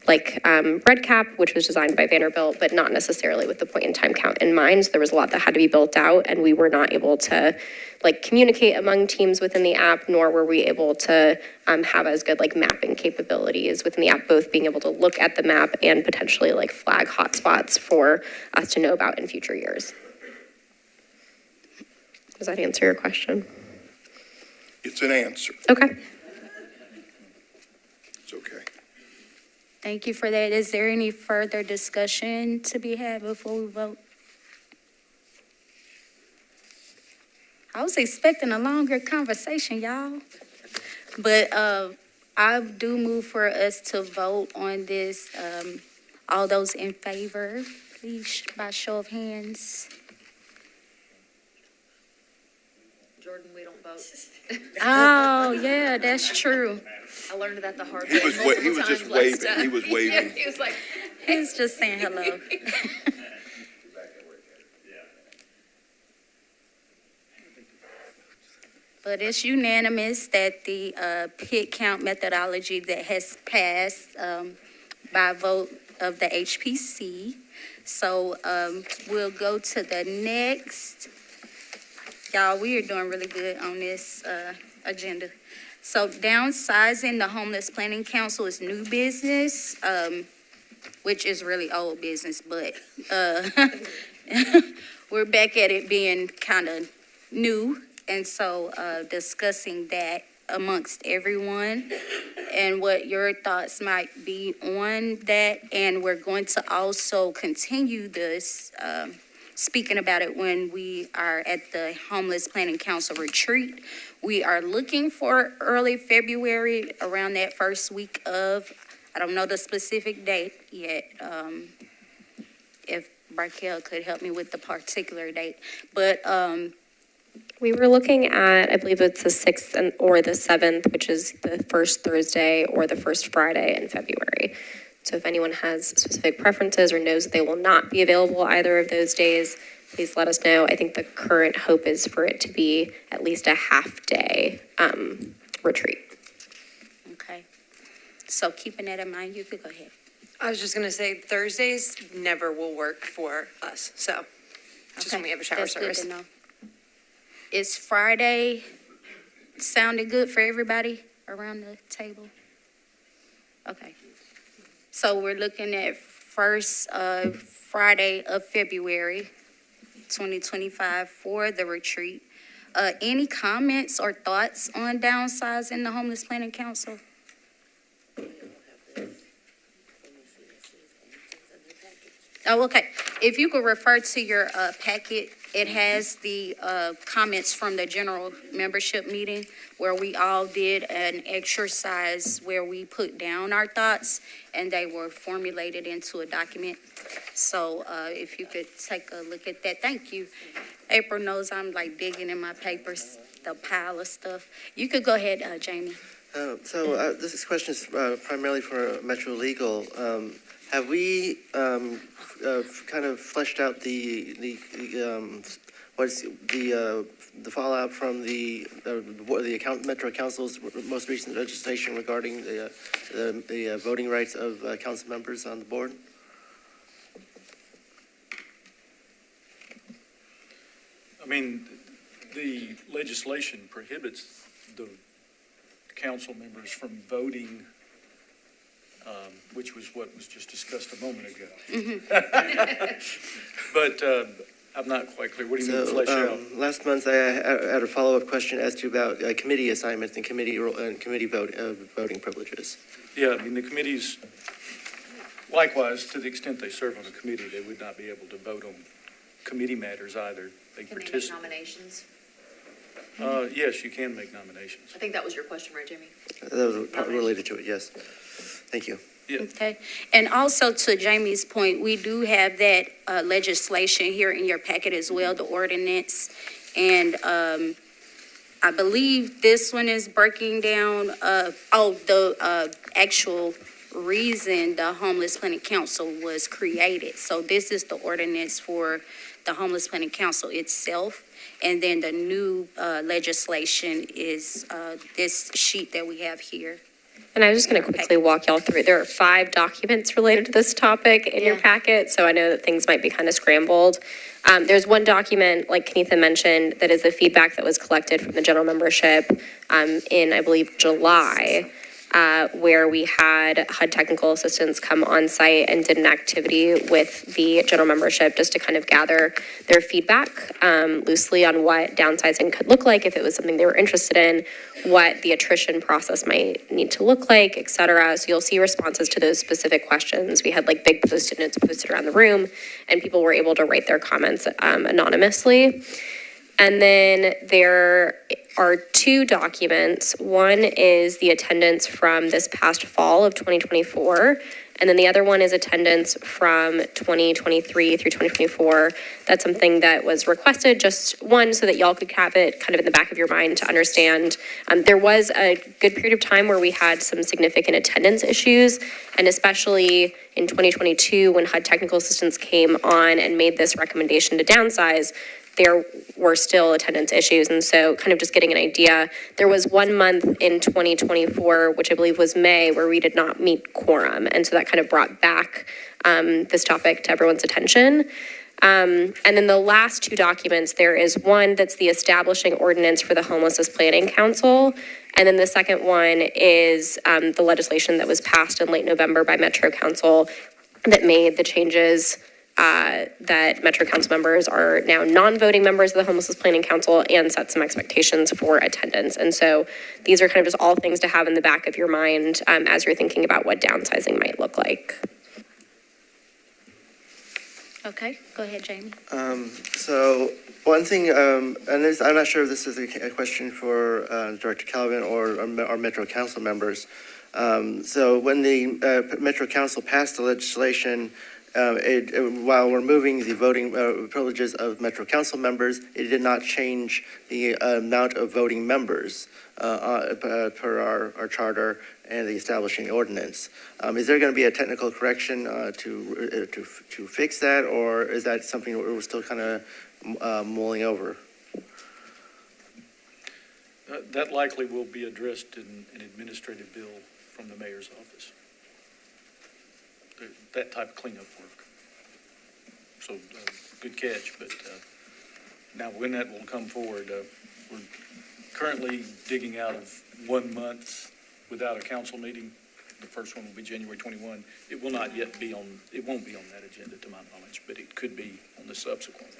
like RedCap, which was designed by Vanderbilt, but not necessarily with the point in time count in mind. So there was a lot that had to be built out, and we were not able to like communicate among teams within the app, nor were we able to have as good like mapping capabilities within the app, both being able to look at the map and potentially like flag hotspots for us to know about in future years. Does that answer your question? It's an answer. Okay. It's okay. Thank you for that. Is there any further discussion to be had before we vote? I was expecting a longer conversation, y'all. But I do move for us to vote on this. All those in favor, please, by show of hands. Jordan, we don't vote. Oh, yeah, that's true. I learned that the hard He way. was just waving. He was waving. He was like, He was just saying hello. But it's unanimous that the pit count methodology that has passed by vote of the HPC. So we'll go to the next. Y'all, we are doing really good on this agenda. So downsizing the Homeless Planning Council is new business, which is really old business, but we're back at it being kind of new. And so discussing that amongst everyone and what your thoughts might be on that. And we're going to also continue this, speaking about it when we are at the Homeless Planning Council retreat. We are looking for early February, around that first week of, I don't know the specific date yet. If Raquel could help me with the particular date, but we were looking at, I believe it's the 6th or the 7th, which is the first Thursday or the first Friday in February. So if anyone has specific preferences or knows that they will not be available either of those days, please let us know. I think the current hope is for it to be at least a half-day retreat. okay. So keeping that in mind, you could go ahead. I was just gonna say Thursdays never will work for us, so just when we have a shower That's service. good to know. Is Friday sounding good for everybody around the table? Okay. So we're looking at first Friday of February 2025 for the retreat. Any comments or thoughts on downsizing the Homeless Planning Council? Oh, okay. If you could refer to your packet, it has the comments from the general membership meeting where we all did an exercise where we put down our thoughts and they were formulated into a document. So if you could take a look at that. Thank you. April knows I'm like digging in my papers, the pile of stuff. You could go ahead, Jamie. This question is primarily for Metro Legal. have we kind of fleshed out what's the fallout from the Metro Council's most recent legislation regarding the voting rights of council members on the board? I mean, the legislation prohibits the council members from voting, which was what was just discussed a moment ago. But I'm not quite clear. What do you mean flesh out? Last month, I had a follow-up question as to about committee assignments and committee voting privileges. Yeah, I mean, the committees, likewise, to the extent they serve on a committee, they would not be able to vote on committee matters either. They Can they make participate. nominations? Yes, you can make nominations. I think that was your question, right, Jamie? That was probably related to it, yes. Thank you. Okay, and also to Jamie's point, we do have that legislation here in your packet as well, the ordinance. And I believe this one is breaking down, the actual reason the Homeless Planning Council was created. So this is the ordinance for the Homeless Planning Council itself. And then the new legislation is this sheet that we have here. And I was just going to quickly walk y'all through. There are 5 documents related to this topic in your packet, so I know that things might be kind of scrambled. There's one document, like Kenitha mentioned, that is the feedback that was collected from the general membership in, I believe, July, where we had HUD technical assistants come on site and did an activity with the general membership just to kind of gather their feedback loosely on what downsizing could look like if it was something they were interested in, what the attrition process might need to look like, et cetera. So you'll see responses to those specific questions. We had like big Post-it notes posted around the room, and people were able to write their comments anonymously. And then there are 2 documents. One is the attendance from this past fall of 2024, and then the other one is attendance from 2023 through 2024. That's something that was requested, just one, so that y'all could have it kind of in the back of your mind to understand. There was a good period of time where we had some significant attendance issues, and especially in 2022, when HUD technical assistants came on and made this recommendation to downsize, there were still attendance issues. And so kind of just getting an idea, there was 1 month in 2024, which I believe was May, where we did not meet quorum. And so that kind of brought back this topic to everyone's attention. And then the last 2 documents, there is one that's the establishing ordinance for the Homelessness Planning Council. And then the second one is the legislation that was passed in late November by Metro Council that made the changes that Metro Council members are now non-voting members of the Homelessness Planning Council and set some expectations for attendance. And so these are kind of just all things to have in the back of your mind as you're thinking about what downsizing might look like. Okay, go ahead, Jamie. So one thing, and this, I'm not sure if this is a question for Director Calvin or our Metro Council members. So when the Metro Council passed the legislation, while removing the voting privileges of Metro Council members, it did not change the amount of voting members per our charter and the establishing ordinance. Is there going to be a technical correction to fix that, or is that something we're still kind of mulling over? That likely will be addressed in an administrative bill from the mayor's office. That type of cleanup work. So, good catch, but now when that will come forward, we're currently digging out of 1 month without a council meeting. The first one will be January 21. It will not yet be on, it won't be on that agenda to my knowledge, but it could be on the subsequent one.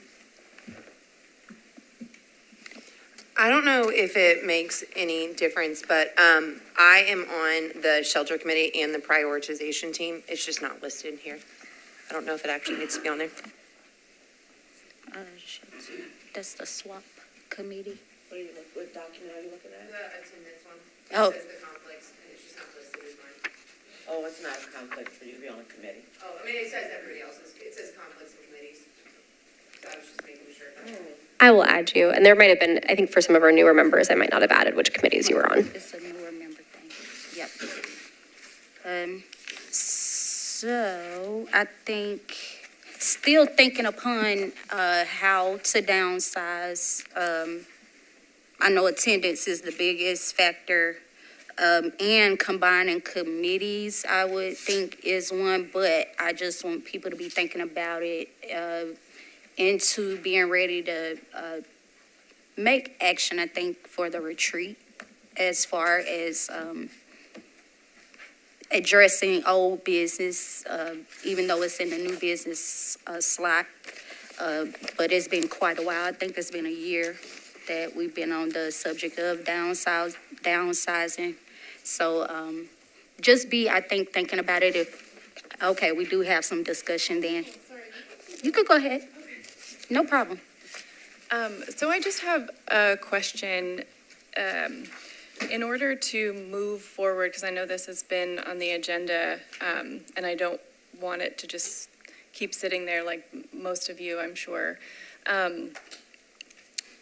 I don't know if it makes any difference, but I am on the shelter committee and the prioritization team. It's just not listed here. I don't know if it actually needs to be on there. That's the swap committee. What document are you looking at? The attendance one. Oh. It says the conflicts, and it's just not listed as mine. Oh, it's not a conflict for you to be on a committee. Oh, I mean, it says everybody else's. It says conflicts and committees. So I was just making sure. I will add you, and there might have been, I think for some of our newer members, I might not have added which committees you were on. It's a newer member thing. Yep. So I think, still thinking upon how to downsize. I know attendance is the biggest factor. And combining committees, I would think is one, but I just want people to be thinking about it, into being ready to, make action, I think, for the retreat as far as, addressing old business, even though it's in the new business, slot. But it's been quite a while. I think it's been a year that we've been on the subject of downsizing. So, just be, I think, thinking about it if, okay, we do have some discussion then. You could go ahead. No problem. So I just have a question. In order to move forward, because I know this has been on the agenda, and I don't want it to just keep sitting there like most of you, I'm sure.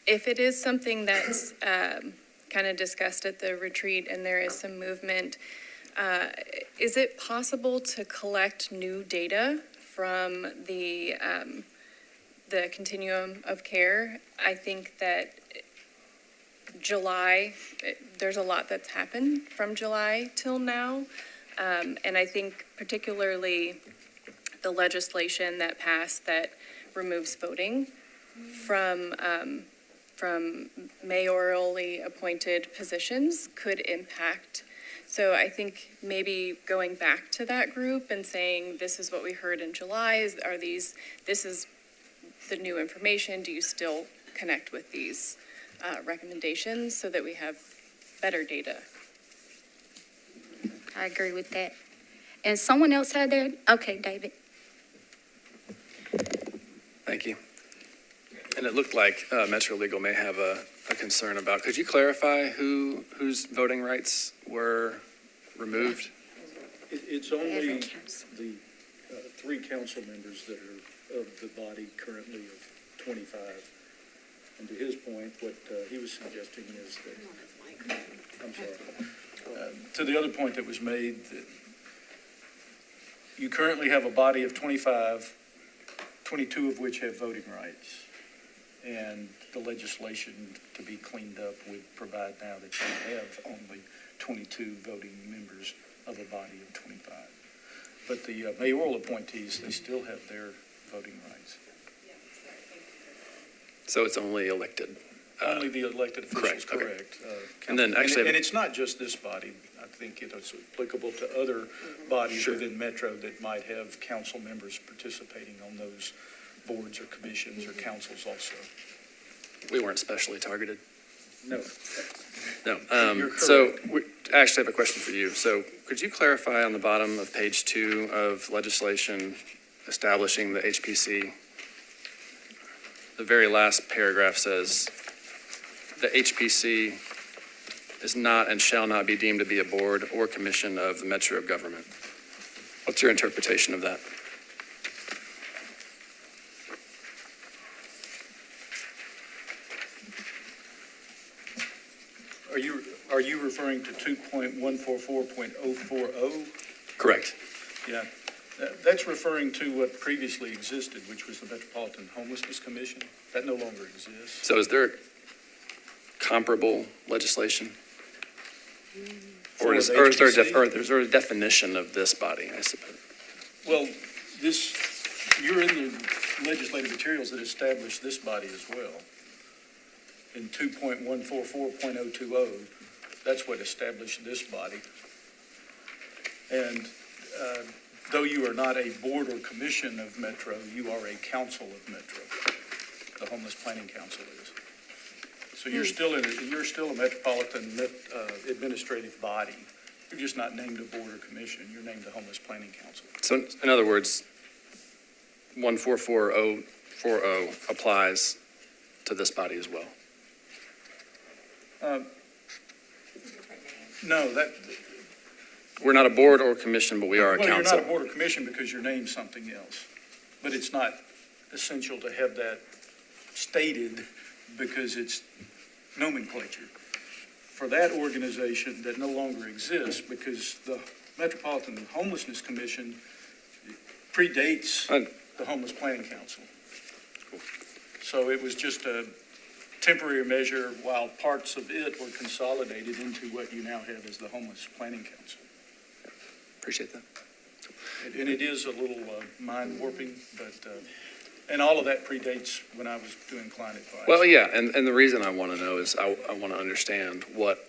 If it is something that's kind of discussed at the retreat and there is some movement, is it possible to collect new data from the continuum of care? I think that July, there's a lot that's happened from July till now. And I think particularly the legislation that passed that removes voting from mayorally appointed positions could impact. So I think maybe going back to that group and saying, this is what we heard in July, this is the new information, do you still connect with these recommendations so that we have better data? I agree with that. And someone else had their, okay, David. Thank you. And it looked like Metro Legal may have a concern about, could you clarify whose voting rights were removed? It's only the 3 council members that are of the body currently of 25. And to his point, what he was suggesting is that, I'm sorry, to the other point that was made, that you currently have a body of 25, 22 of which have voting rights. And the legislation to be cleaned up would provide now that you have only 22 voting members of a body of 25. But the mayoral appointees, they still have their voting rights. So it's only elected. Only the elected officials, correct. And then actually, and it's not just this body. I think it's applicable to other bodies within Metro that might have council members participating on those boards or commissions or councils also. we weren't specially targeted. No. No. So we actually have a question for you. So could you clarify on the bottom of page 2 of legislation establishing the HPC? The very last paragraph says, the HPC is not and shall not be deemed to be a board or commission of the Metro government. What's your interpretation of that? Are you referring to 2.144.040? Correct. Yeah. That's referring to what previously existed, which was the Metropolitan Homelessness Commission. That no longer exists. So is there comparable legislation? Or is there a definition of this body, I suppose? Well, you're in the legislative materials that establish this body as well. In 2.144.020, that's what established this body. And though you are not a board or commission of Metro, you are a council of Metro. The Homeless Planning Council is. So you're still a metropolitan administrative body. You're just not named a board or commission. You're named the Homeless Planning Council. So in other words, 144040 applies to this body as well? No, we're not a board or commission, but we are a council. You're not a board or commission because you're named something else. But it's not essential to have that stated because it's nomenclature. For that organization that no longer exists, because the Metropolitan Homelessness Commission predates the Homeless Planning Council. So it was just a temporary measure while parts of it were consolidated into what you now have as the Homeless Planning Council. Appreciate that. And it is a little mind warping, but, and all of that predates when I was doing client advice. Well, yeah, and the reason I want to know is I want to understand what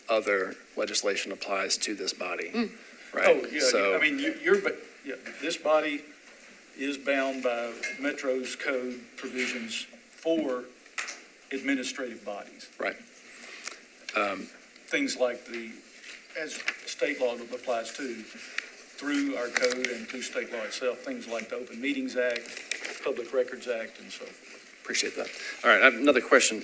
other legislation applies to this body, right? Oh, yeah, So, I mean, this body is bound by Metro's code provisions for administrative bodies. Right. Things like as state law applies to, through our code and through state law itself, things like the Open Meetings Act, Public Records Act, and so forth. appreciate that. All right, I have another question.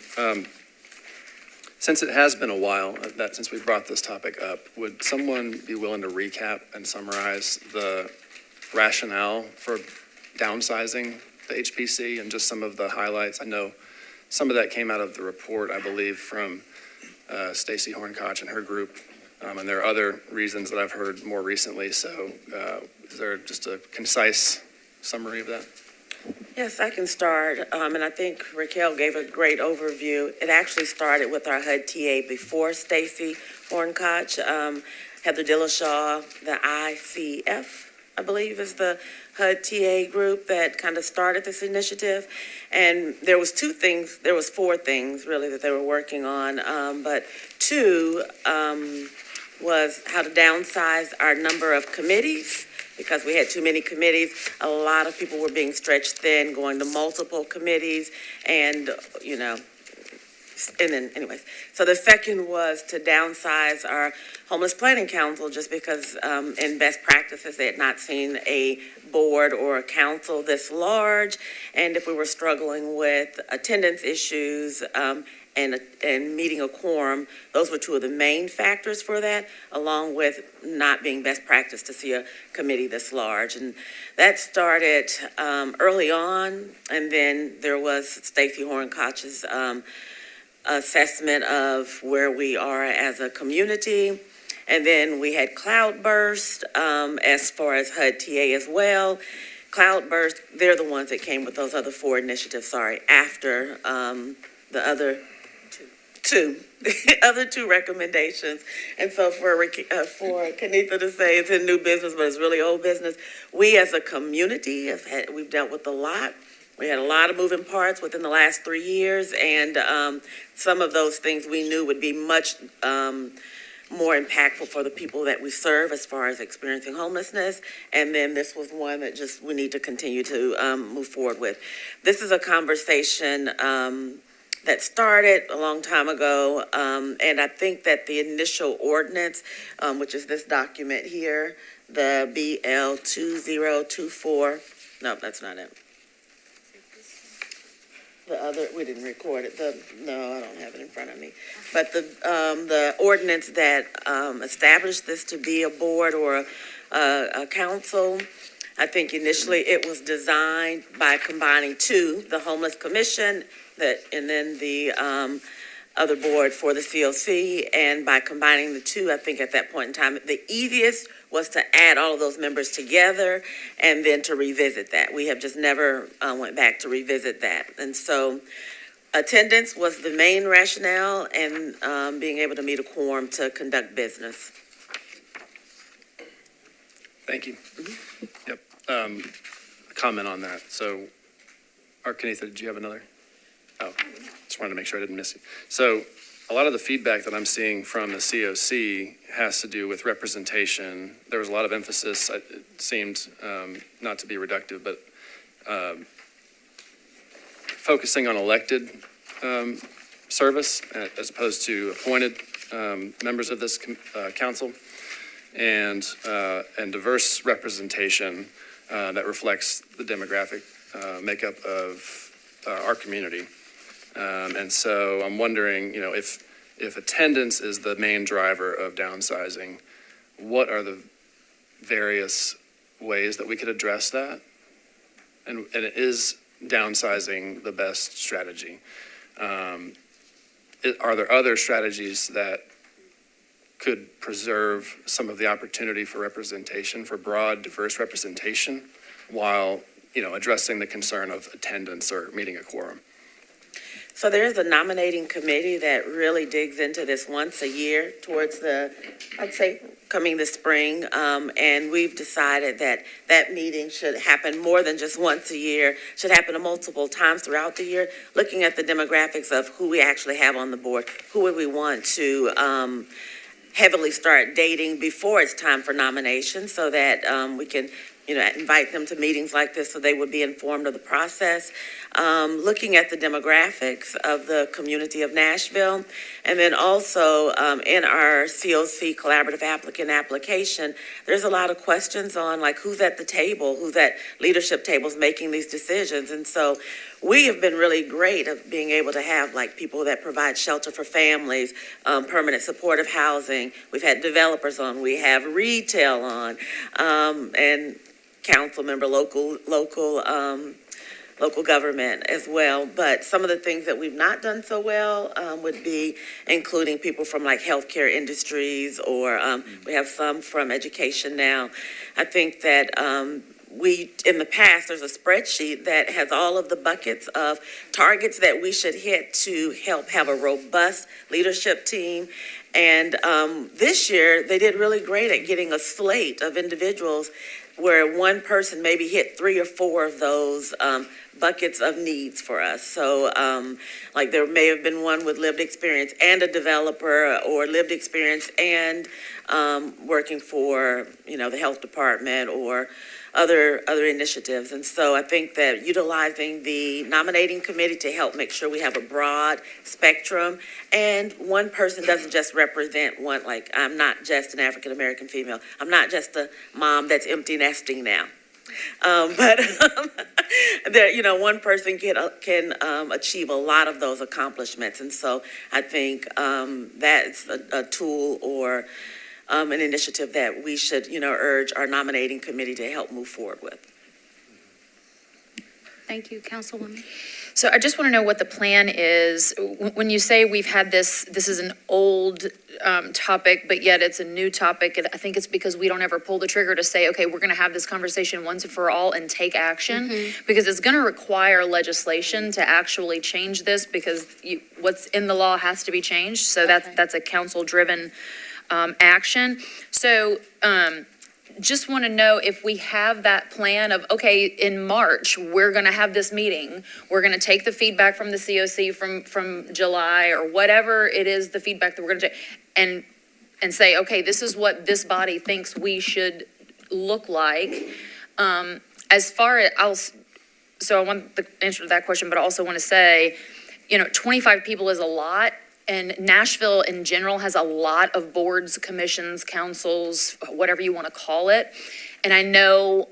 Since it has been a while, since we brought this topic up, would someone be willing to recap and summarize the rationale for downsizing the HPC and just some of the highlights? I know some of that came out of the report, I believe, from Stacy Hornkoch and her group. And there are other reasons that I've heard more recently. So is there just a concise summary of that? Yes, I can start, and I think Raquel gave a great overview. It actually started with our HUD TA before Stacy Hornkoch, Heather Dillashaw, the ICF, I believe, is the HUD TA group that kind of started this initiative. And there was four things really that they were working on, but two was how to downsize our number of committees, because we had too many committees. A lot of people were being stretched thin, going to multiple committees, and, and then anyways. So the second was to downsize our Homeless Planning Council, just because in best practices, they had not seen a board or a council this large. And if we were struggling with attendance issues, and meeting a quorum, those were two of the main factors for that, along with not being best practice to see a committee this large. And that started early on, and then there was Stacy Hornkoch's assessment of where we are as a community. And then we had Cloudburst as far as HUD TA as well. Cloudburst, they're the ones that came with those other four initiatives, after the other two recommendations. And so for Kenitha to say it's in new business, but it's really old business, we as a community we've dealt with a lot. We had a lot of moving parts within the last 3 years, and some of those things we knew would be much more impactful for the people that we serve as far as experiencing homelessness. And then this was one that we need to continue to move forward with. This is a conversation that started a long time ago, and I think that the initial ordinance, which is this document here, the BL 2024, no, that's not it. The other, we didn't record it, no, I don't have it in front of me. But the ordinance that established this to be a board or a council, I think initially it was designed by combining two, the Homeless Commission, and then the other board for the CLC, and by combining the two, I think at that point in time, the easiest was to add all of those members together and then to revisit that. We have just never went back to revisit that. And so attendance was the main rationale, and being able to meet a quorum to conduct business. Thank you. Yep. Comment on that. So, Kenitha, did you have another? Oh, just wanted to make sure I didn't miss it. So a lot of the feedback that I'm seeing from the COC has to do with representation. There was a lot of emphasis, it seemed not to be reductive, but focusing on elected service as opposed to appointed members of this council, and diverse representation that reflects the demographic makeup of our community. And so I'm wondering, if attendance is the main driver of downsizing, what are the various ways that we could address that? And is downsizing the best strategy? Are there other strategies that could preserve some of the opportunity for representation, for broad, diverse representation while, addressing the concern of attendance or meeting a quorum. So there's a nominating committee that really digs into this once a year towards I'd say, coming this spring. And we've decided that that meeting should happen more than just once a year, should happen multiple times throughout the year, looking at the demographics of who we actually have on the board, who would we want to heavily start dating before it's time for nominations so that we can invite them to meetings like this so they would be informed of the process. Looking at the demographics of the community of Nashville. And then also in our COC collaborative applicant application, there's a lot of questions on like who's at the table, who's at leadership tables making these decisions. And so we have been really great at being able to have like people that provide shelter for families, permanent supportive housing. We've had developers on, we have retail on, and council member, local government as well. But some of the things that we've not done so well would be including people from like healthcare industries, or we have some from education now. I think that in the past, there's a spreadsheet that has all of the buckets of targets that we should hit to help have a robust leadership team. And this year, they did really great at getting a slate of individuals where one person maybe hit 3 or 4 of those buckets of needs for us. So like there may have been one with lived experience and a developer, or lived experience and working for, the health department or other initiatives. And so I think that utilizing the nominating committee to help make sure we have a broad spectrum, and one person doesn't just represent one, like I'm not just an African-American female. I'm not just a mom that's empty nesting now. But one person can achieve a lot of those accomplishments. And so I think that's a tool or an initiative that we should, urge our nominating committee to help move forward with. Thank you, Councilwoman. So I just want to know what the plan is. When you say we've had this is an old topic, but yet it's a new topic, I think it's because we don't ever pull the trigger to say, okay, we're going to have this conversation once and for all and take action, because it's going to require legislation to actually change this, because what's in the law has to be changed. So that's a council-driven action. So just want to know if we have that plan of, okay, in March, we're going to have this meeting. We're going to take the feedback from the COC from July, or whatever it is, the feedback that we're going to take, and say, okay, this is what this body thinks we should look like. As far as so I want the answer to that question, but I also want to say, 25 people is a lot. And Nashville in general has a lot of boards, commissions, councils, whatever you want to call it. And I know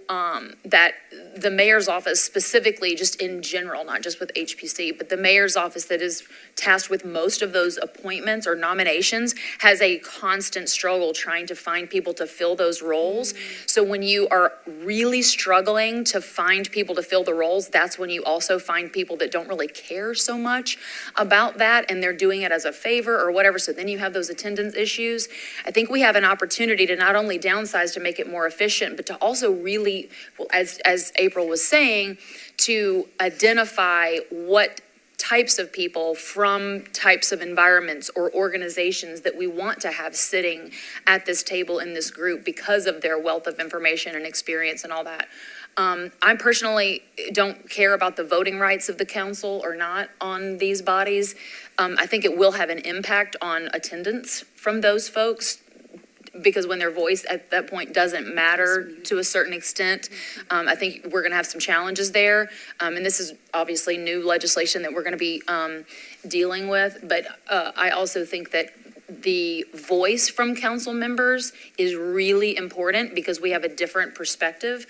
that the mayor's office specifically, just in general, not just with HPC, but the mayor's office that is tasked with most of those appointments or nominations has a constant struggle trying to find people to fill those roles. So when you are really struggling to find people to fill the roles, that's when you also find people that don't really care so much about that, and they're doing it as a favor or whatever. So then you have those attendance issues. I think we have an opportunity to not only downsize to make it more efficient, but to also really, as April was saying, to identify what types of people from types of environments or organizations that we want to have sitting at this table in this group because of their wealth of information and experience and all that. I personally don't care about the voting rights of the council or not on these bodies. I think it will have an impact on attendance from those folks, because when their voice at that point doesn't matter to a certain extent, I think we're going to have some challenges there. And this is obviously new legislation that we're going to be dealing with. But I also think that the voice from council members is really important, because we have a different perspective.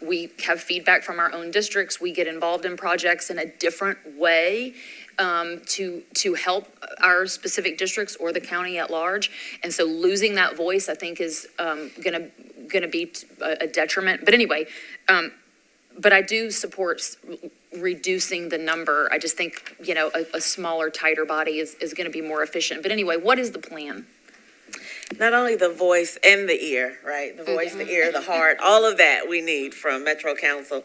We have feedback from our own districts. We get involved in projects in a different way to help our specific districts or the county at large. And so losing that voice, I think, is gonna be a detriment. But anyway, but I do support reducing the number. I just think, a smaller, tighter body is gonna be more efficient. But anyway, what is the plan? not only the voice and the ear, right? The voice, the ear, the heart, all of that we need from Metro Council.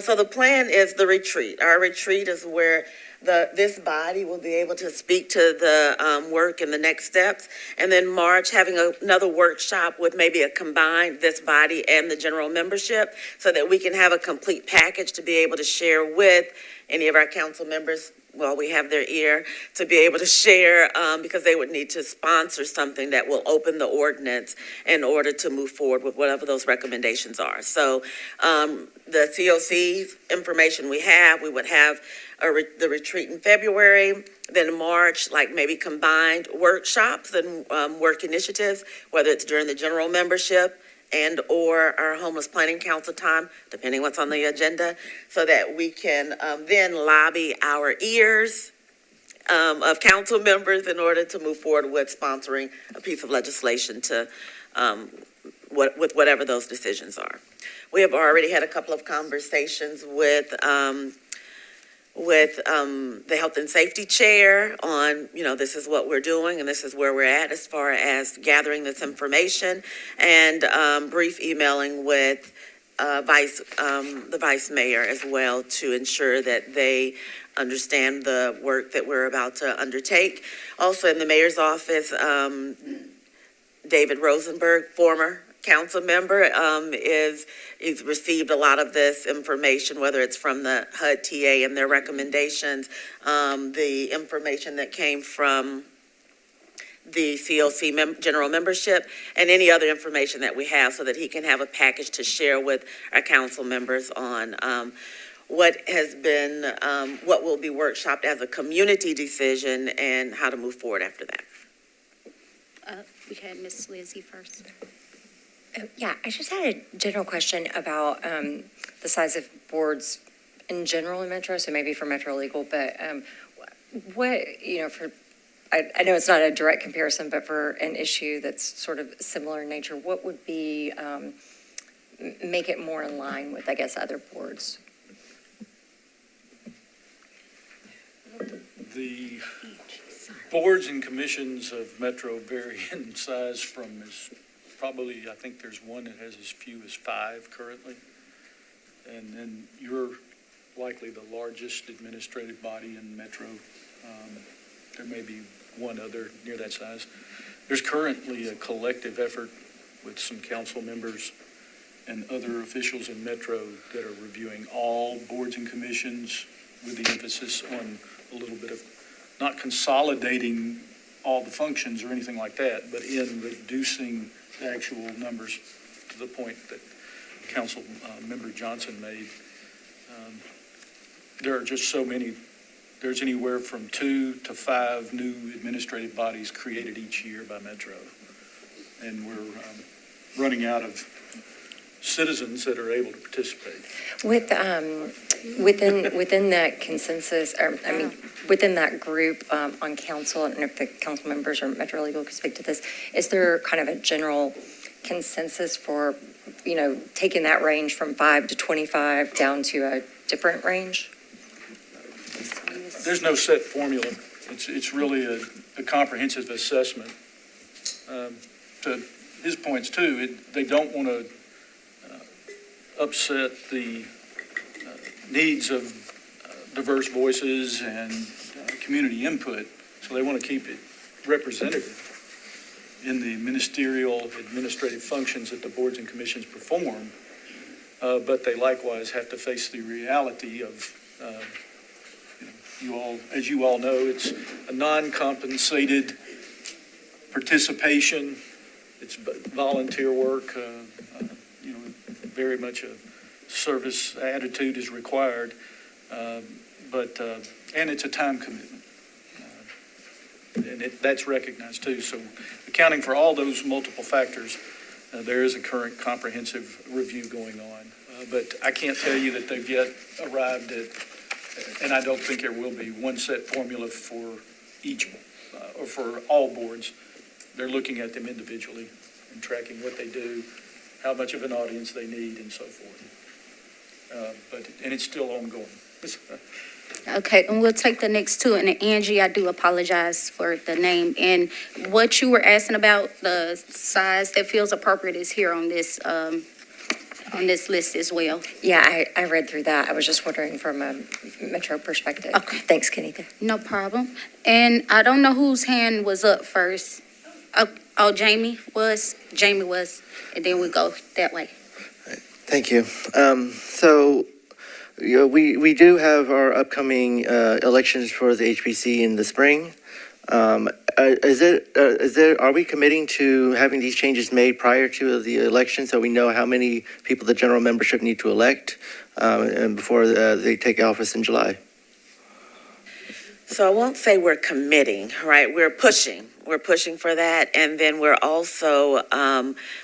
So the plan is the retreat. Our retreat is where this body will be able to speak to the work and the next steps. And then March, having another workshop with maybe a combined, this body and the general membership, so that we can have a complete package to be able to share with any of our council members. Well, we have their ear to be able to share, because they would need to sponsor something that will open the ordinance in order to move forward with whatever those recommendations are. So the COC information we would have the retreat in February, then in March, like maybe combined workshops and work initiatives, whether it's during the general membership and or our homeless planning council time, depending what's on the agenda, so that we can then lobby our ears of council members in order to move forward with sponsoring a piece of legislation to with whatever those decisions are. We have already had a couple of conversations with the health and safety chair on, this is what we're doing and this is where we're at as far as gathering this information, and brief emailing with the vice mayor as well to ensure that they understand the work that we're about to undertake. Also in the mayor's office, David Rosenberg, former council member, he's received a lot of this information, whether it's from the HUD TA and their recommendations, the information that came from the COC general membership, and any other information that we have, so that he can have a package to share with our council members on what will be workshopped as a community decision and how to move forward after that. We had Miss Lizzie first. Yeah, I just had a general question about the size of boards in general in Metro, so maybe for Metro Legal, but what, I know it's not a direct comparison, but for an issue that's sort of similar in nature, what would be, make it more in line with, I guess, other boards? The boards and commissions of Metro vary in size from probably, I think there's one that has as few as 5 currently. And then you're likely the largest administrative body in Metro. There may be one other near that size. There's currently a collective effort with some council members and other officials in Metro that are reviewing all boards and commissions, with the emphasis on a little bit of not consolidating all the functions or anything like that, but in reducing the actual numbers to the point that Council Member Johnson made. There are just so many. There's anywhere from 2 to 5 new administrative bodies created each year by Metro. And we're running out of citizens that are able to participate. Within that consensus, or within that group on council, and if the council members or Metro Legal could speak to this, is there kind of a general consensus for, taking that range from 5 to 25 down to a different range? There's no set formula. It's really a comprehensive assessment. To his points too, they don't want to upset the needs of diverse voices and community input, so they want to keep it representative in the ministerial administrative functions that the boards and commissions perform, but they likewise have to face the reality of as you all know, it's a non-compensated participation. It's volunteer work. Very much a service attitude is required, but it's a time commitment, and that's recognized too. So, accounting for all those multiple factors, there is a current comprehensive review going on. But I can't tell you that they've yet arrived at, and I don't think there will be one set formula for each or for all boards. They're looking at them individually and tracking what they do, how much of an audience they need, and so forth. And it's still ongoing. Okay, and we'll take the next two. And Angie, I do apologize for the name. And what you were asking about, the size that feels appropriate is here on this list as well. Yeah, I read through that. I was just wondering from a Metro perspective. Okay. Thanks, Kenita. No problem. And I don't know whose hand was up first. Oh, Jamie was, and then we go that way. Thank you. So, you know, we do have our upcoming elections for the HPC in the spring. Are we committing to having these changes made prior to the election so we know how many people the general membership need to elect and before they take office in July? So I won't say we're committing, right? We're pushing for that. And then we're also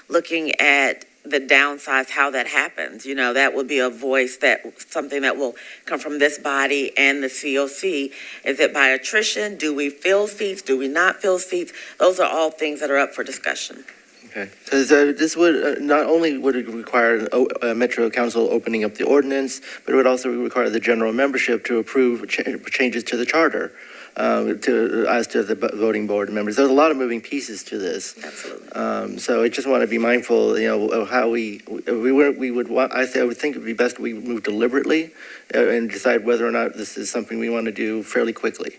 looking at the downsides, how that happens. You know, that will be a voice, something that will come from this body and the COC. Is it by attrition? Do we fill seats? Do we not fill seats? Those are all things that are up for discussion. Okay, so this would, not only would it require a Metro Council opening up the ordinance, but it would also require the general membership to approve changes to the charter, as to the voting board members. There's a lot of moving pieces to this. Absolutely. So I just want to be mindful, you know, of how we would want, I would think it would be best we move deliberately and decide whether or not this is something we want to do fairly quickly.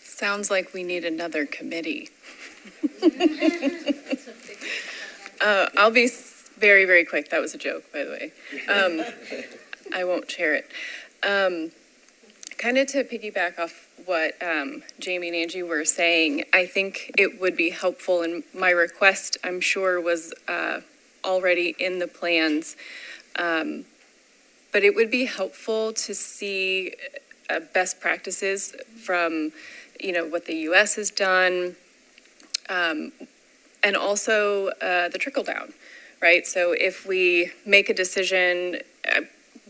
Sounds like we need another committee. I'll be very, very quick. That was a joke, by the way. I won't share it. Kind of to piggyback off what Jamie and Angie were saying, I think it would be helpful, and my request, I'm sure, was already in the plans, but it would be helpful to see best practices from, you know, what the U.S. has done, and also the trickle down, right? So if we make a decision,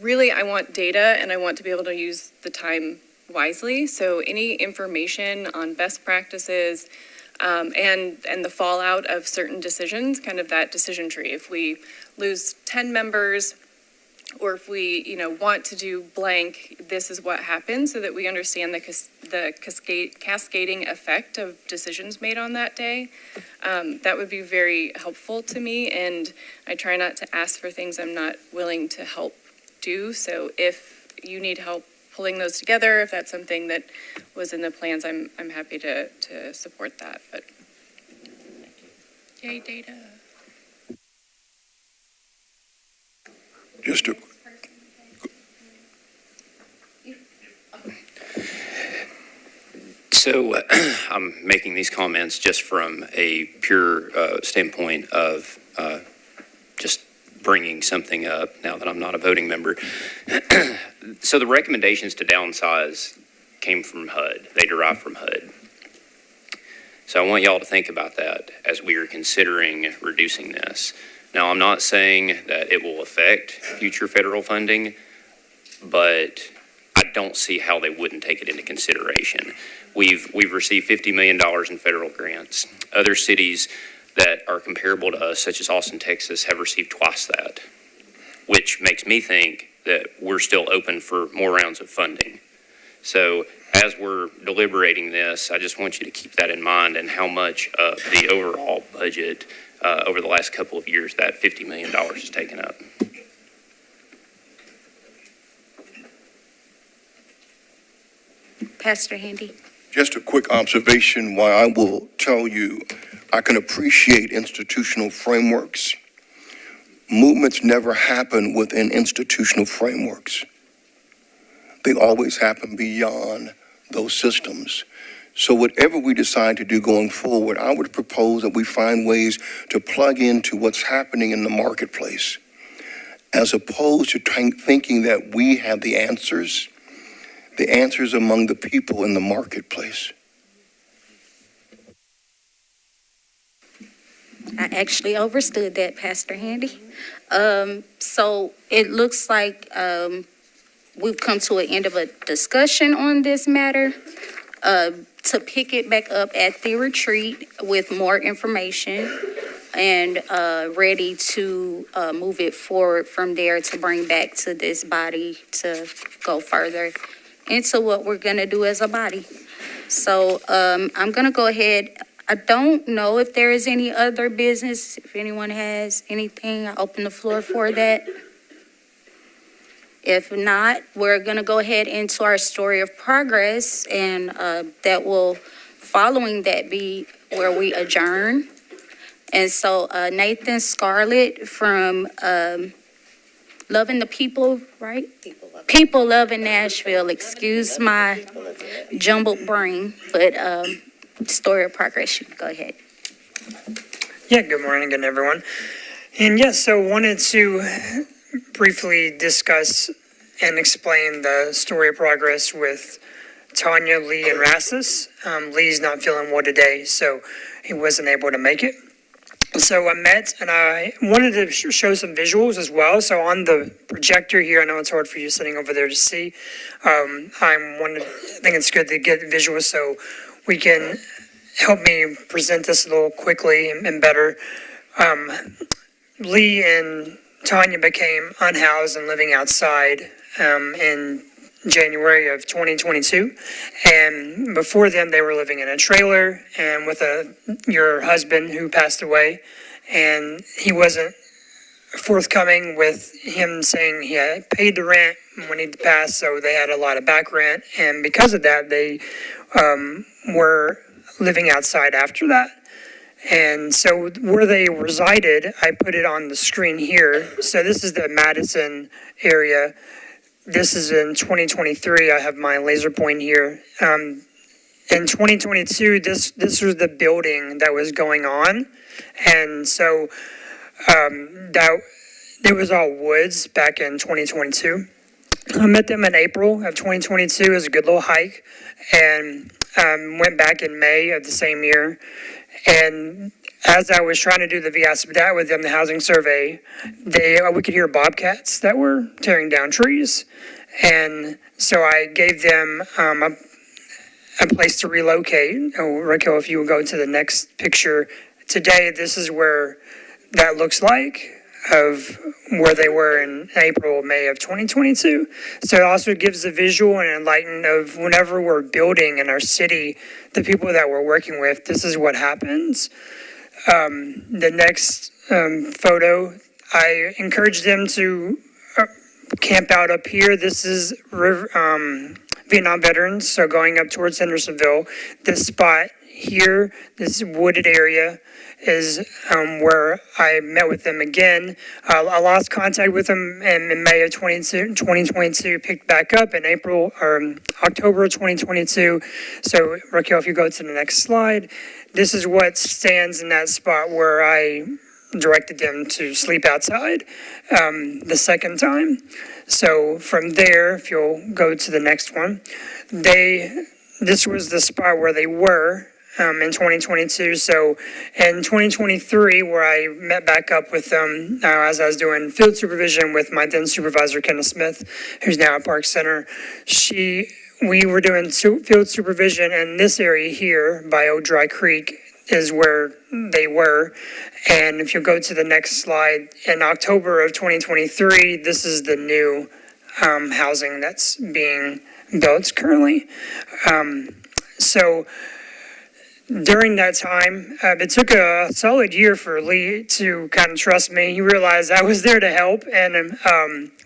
really, I want data and I want to be able to use the time wisely. So any information on best practices and the fallout of certain decisions, kind of that decision tree. If we lose 10 members, or if we, you know, want to do blank, this is what happens, so that we understand the cascading effect of decisions made on that day. That would be very helpful to me, and I try not to ask for things I'm not willing to help do. So if you need help pulling those together, if that's something that was in the plans, I'm happy to support that. But yay, data. Just to So I'm making these comments just from a pure standpoint of just bringing something up now that I'm not a voting member. So the recommendations to downsize came from HUD. They derive from HUD. So I want y'all to think about that as we are considering reducing this. Now, I'm not saying that it will affect future federal funding, but I don't see how they wouldn't take it into consideration. We've received $50 million in federal grants. Other cities that are comparable to us, such as Austin, Texas, have received twice that, which makes me think that we're still open for more rounds of funding. So as we're deliberating this, I just want you to keep that in mind and how much of the overall budget over the last couple of years that $50 million has taken up. Pastor Handy. Just a quick observation why I will tell you I can appreciate institutional frameworks. Movements never happen within institutional frameworks. They always happen beyond those systems. So whatever we decide to do going forward, I would propose that we find ways to plug into what's happening in the marketplace, as opposed to thinking that we have the answers among the people in the marketplace. I actually overstood that, Pastor Handy. So it looks like we've come to an end of a discussion on this matter. To pick it back up at the retreat with more information and ready to move it forward from there to bring back to this body to go further into what we're going to do as a body. So I'm going to go ahead. I don't know if there is any other business. If anyone has anything, I open the floor for that. If not, we're going to go ahead into our story of progress, and that will, following that, be where we adjourn. And so Nathan Scarlett from Loving the People, right? People Loving Nashville. Excuse my jumbled brain, but story of progress, you can go ahead. Yeah, good morning again, everyone. And yes, so wanted to briefly discuss and explain the story of progress with Tanya, Lee, and Rastus. Lee's not feeling well today, so he wasn't able to make it. So I met, and I wanted to show some visuals as well. So on the projector here, I know it's hard for you sitting over there to see. I think it's good to get visuals so we can help me present this a little quickly and better. Lee and Tanya became unhoused and living outside in January of 2022. And before then, they were living in a trailer and with your husband who passed away. And he wasn't forthcoming with him saying he had paid the rent when he passed, so they had a lot of back rent. And because of that, they were living outside after that. And so where they resided, I put it on the screen here. So this is the Madison area. This is in 2023. I have my laser point here. In 2022, this was the building that was going on. And so that it was all woods back in 2022. I met them in April of 2022. It was a good little hike. And went back in May of the same year. And as I was trying to do the VSBDAT with them, the housing survey, we could hear bobcats that were tearing down trees. And so I gave them a place to relocate. Oh, Raquel, if you would go to the next picture. Today, this is where that looks like, of where they were in April, May of 2022. So it also gives a visual and enlighten of whenever we're building in our city, the people that we're working with, this is what happens. The next photo, I encourage them to camp out up here. This is Vietnam veterans, so going up towards Hendersonville. This spot here, this wooded area, is where I met with them again. I lost contact with them in May of 2022, picked back up in April or October 2022. So Raquel, if you go to the next slide, this is what stands in that spot where I directed them to sleep outside the second time. So from there, if you'll go to the next one, this was the spot where they were in 2022. So in 2023, where I met back up with them as I was doing field supervision with my then supervisor, Kenneth Smith, who's now at Park Center, we were doing field supervision in this area here by Old Dry Creek is where they were. And if you go to the next slide, in October of 2023, this is the new housing that's being built currently. So during that time, it took a solid year for Lee to kind of trust me. He realized I was there to help and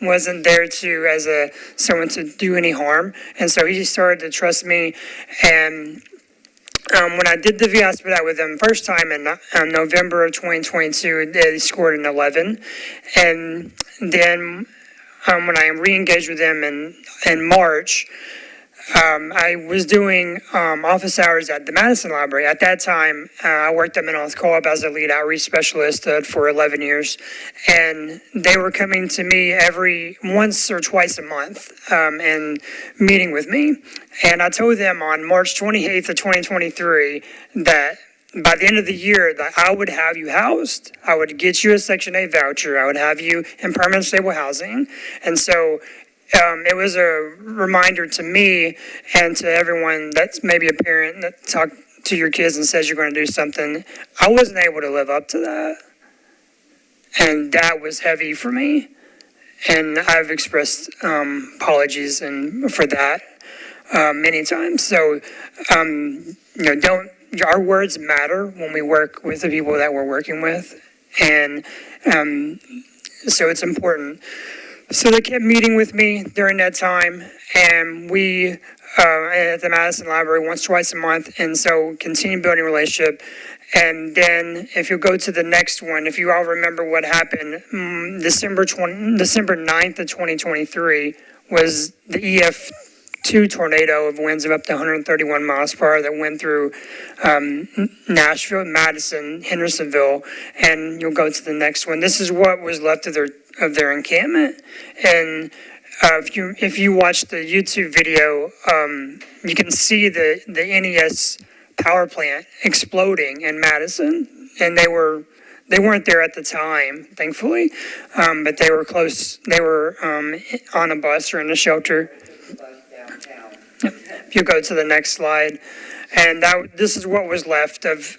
wasn't there to someone to do any harm. And so he started to trust me. And when I did the VSBDAT with them first time in November of 2022, they scored an 11. And then when I re-engaged with them in March, I was doing office hours at the Madison Library. At that time, I worked at Mental Health Co-op as a lead outreach specialist for 11 years. And they were coming to me once or twice a month and meeting with me. And I told them on March 28th of 2023 that by the end of the year that I would have you housed. I would get you a Section 8 voucher. I would have you in permanent stable housing. And so it was a reminder to me and to everyone that's maybe a parent that to your kids and says you're going to do something. I wasn't able to live up to that. And that was heavy for me. And I've expressed apologies for that many times. So, our words matter when we work with the people that we're working with. And so it's important. So they kept meeting with me during that time, and we at the Madison Library once, twice a month, and so continue building a relationship. And then if you go to the next one, if you all remember what happened, December 9th of 2023 was the EF2 tornado of winds of up to 131 miles per hour that went through Nashville, Madison, Hendersonville, and you'll go to the next one. This is what was left of their encampment. And if you watch the YouTube video, you can see the NES power plant exploding in Madison, and they weren't there at the time, thankfully, but they were close. They were on a bus or in a shelter. If you go to the next slide, and this is what was left of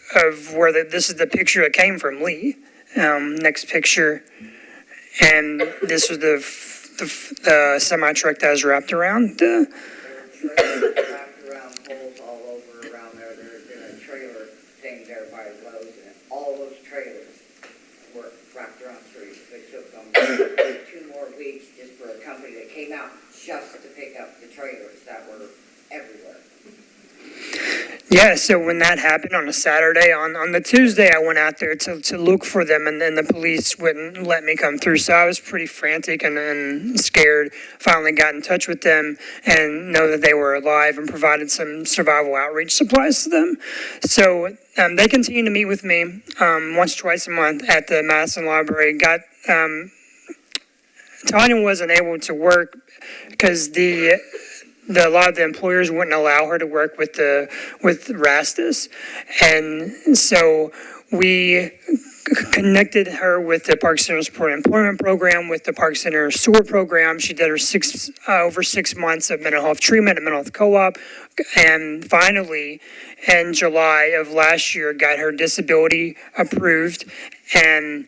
where this is the picture that came from Lee. Next picture, and this was the semi truck that was wrapped around the. Holes all over around there. There's been a trailer thing there by Lowe's, and all those trailers were wrapped around trees. They took them 2 more weeks just for a company that came out just to pick up the trailers that were everywhere. Yeah, so when that happened on a Saturday, on the Tuesday, I went out there to look for them, and then the police wouldn't let me come through. So I was pretty frantic and scared. Finally got in touch with them and know that they were alive and provided some survival outreach supplies to them. So they continue to meet with me once, twice a month at the Madison Library. Tanya wasn't able to work because a lot of the employers wouldn't allow her to work with Rastus, and so we connected her with the Park Center Support Employment Program, with the Park Center Sewer Program. She did her over 6 months of mental health treatment at mental health co-op, and finally, in July of last year, got her disability approved. And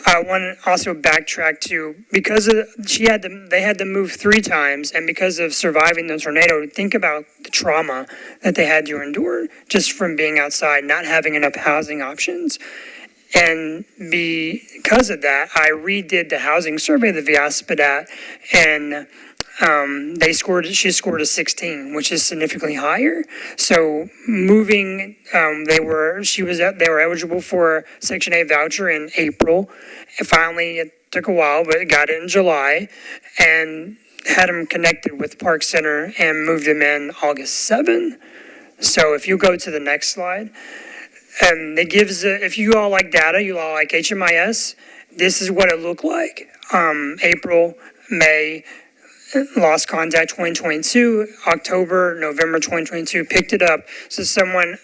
I want to also backtrack to, because they had to move 3 times, and because of surviving the tornado, think about the trauma that they had to endure just from being outside, not having enough housing options. And because of that, I redid the housing survey, the VIASPDAT, and she scored a 16, which is significantly higher. So moving, they were eligible for Section 8 voucher in April. And finally, it took a while, but got it in July, and had them connected with Park Center and moved them in August 7. So if you go to the next slide, it gives, if you all like data, you all like HMIS, this is what it looked like. April, May, lost contact 2022, October, November 2022, picked it up. So someone,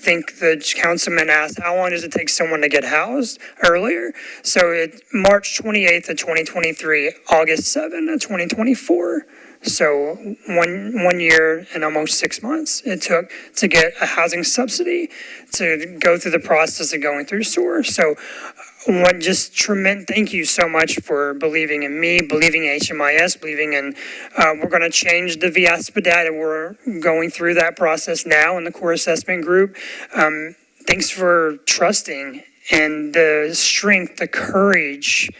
think the councilman asked, how long does it take someone to get housed earlier? So March 28th of 2023, August 7 of 2024. So one year and almost 6 months it took to get a housing subsidy, to go through the process of going through SOAR. So thank you so much for believing in me, believing in HMIS, believing in, we're going to change the VIASPDAT, and we're going through that process now in the core assessment group. Thanks for trusting, and the strength, the courage,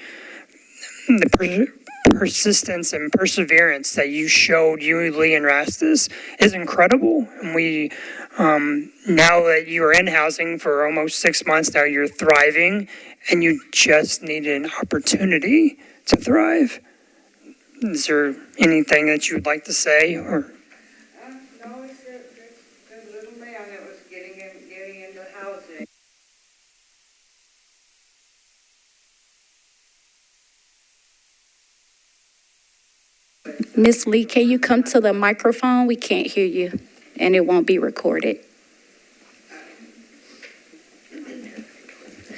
the persistence and perseverance that you showed, you, Lee, and Rastus, is incredible. And we, now that you are in housing for almost 6 months now, you're thriving, and you just needed an opportunity to thrive. Is there anything that you would like to say, or? No, it's a little man that was getting into housing. Miss Lee, can you come to the microphone? We can't hear you, and it won't be recorded.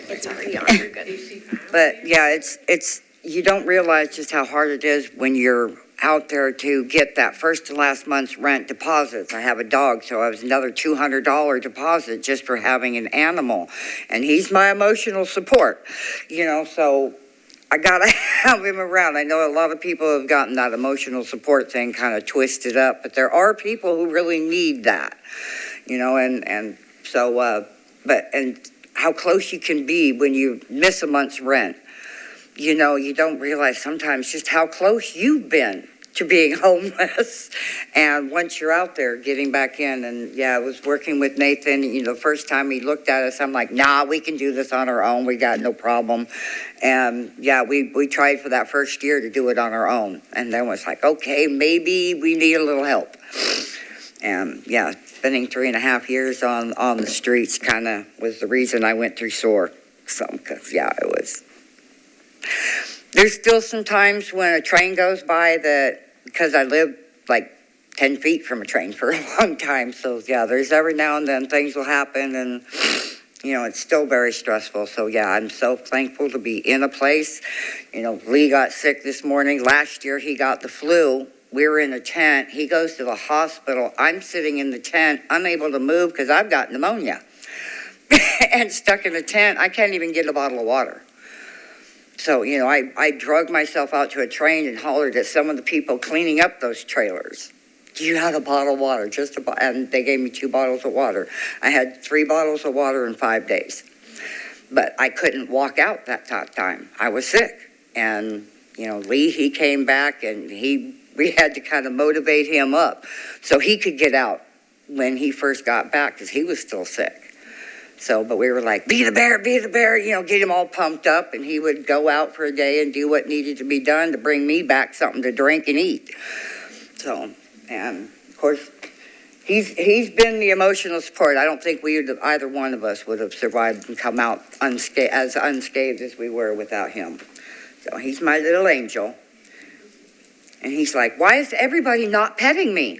It's already on, you're good. But yeah, it's you don't realize just how hard it is when you're out there to get that first and last month's rent deposits. I have a dog, so I was another $200 deposit just for having an animal. And he's my emotional support, so I gotta have him around. I know a lot of people have gotten that emotional support thing kind of twisted up, but there are people who really need that, and so, and how close you can be when you miss a month's rent. You don't realize sometimes just how close you've been to being homeless. And once you're out there, getting back in, and I was working with Nathan, the first time he looked at us, I'm like, nah, we can do this on our own. We got no problem. And we tried for that first year to do it on our own. And then it was like, okay, maybe we need a little help. And spending 3.5 years on the streets kind of was the reason I went through SOAR. So, because it was. There's still some times when a train goes by that, because I lived like 10 feet from a train for a long time. So, there's every now and then things will happen, and, it's still very stressful. So, I'm so thankful to be in a place. Lee got sick this morning. Last year, he got the flu. We were in a tent. He goes to the hospital. I'm sitting in the tent, unable to move because I've got pneumonia and stuck in a tent. I can't even get a bottle of water. So, I drug myself out to a train and hollered at some of the people cleaning up those trailers. Do you have a bottle of water? And they gave me 2 bottles of water. I had 3 bottles of water in 5 days. But I couldn't walk out that time. I was sick. And, Lee, he came back, and we had to kind of motivate him up so he could get out when he first got back, because he was still sick. So, but we were like, be the bear, get him all pumped up, and he would go out for a day and do what needed to be done to bring me back something to drink and eat. So, and of course, he's been the emotional support. I don't think either one of us would have survived and come out as unscathed as we were without him. So he's my little angel. And he's like, why is everybody not petting me?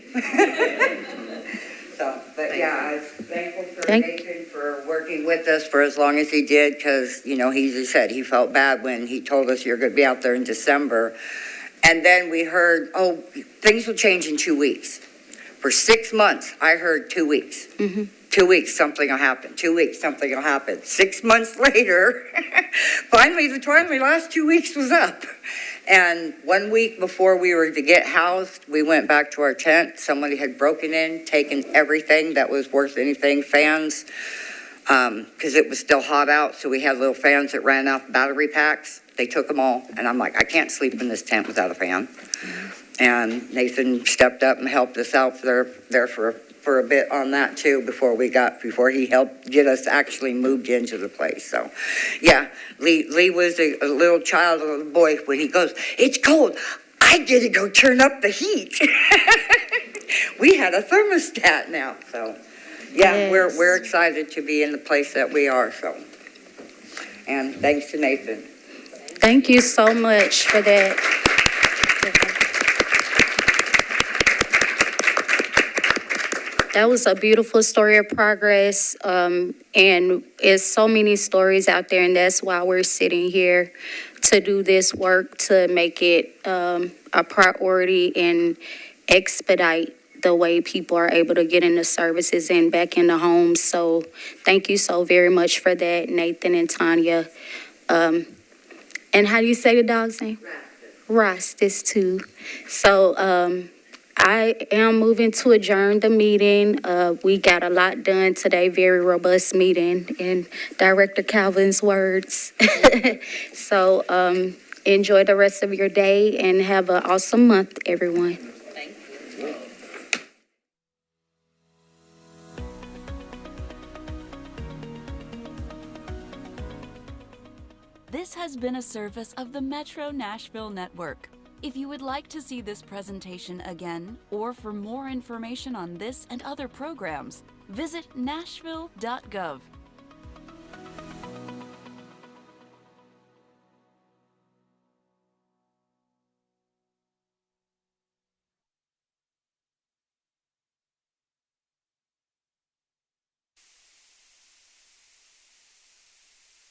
So, but I was thankful for Nathan for working with us for as long as he did, because, he said he felt bad when he told us you're going to be out there in December. And then we heard, things will change in 2 weeks. For 6 months, I heard 2 weeks. Mm-hmm. 2 weeks, something will happen. 2 weeks, something will happen. 6 months later, finally, the last 2 weeks was up. And 1 week before we were to get housed, we went back to our tent. Somebody had broken in, taken everything that was worth anything, fans, because it was still hot out. So we had little fans that ran out battery packs. They took them all. And I'm like, I can't sleep in this tent without a fan. And Nathan stepped up and helped us out there for a bit on that too before he helped get us actually moved into the place. So, Lee was a little child, a little boy, when he goes, it's cold. I get to go turn up the heat. We had a thermostat now. So, Yes. we're excited to be in the place that we are. So, and thanks to Nathan. Thank you so much for that. That was a beautiful story of progress, and there's so many stories out there, and that's why we're sitting here to do this work, to make it a priority and expedite the way people are able to get into services and back into homes. So thank you so very much for that, Nathan and Tanya. And how do you say the dog's name? Rastus too. So I am moving to adjourn the meeting. We got a lot done today, very robust meeting in Director Calvin's words. So enjoy the rest of your day and have an awesome month, everyone. Thank you. This has been a service of the Metro Nashville Network. If you would like to see this presentation again, or for more information on this and other programs, visit nashville.gov.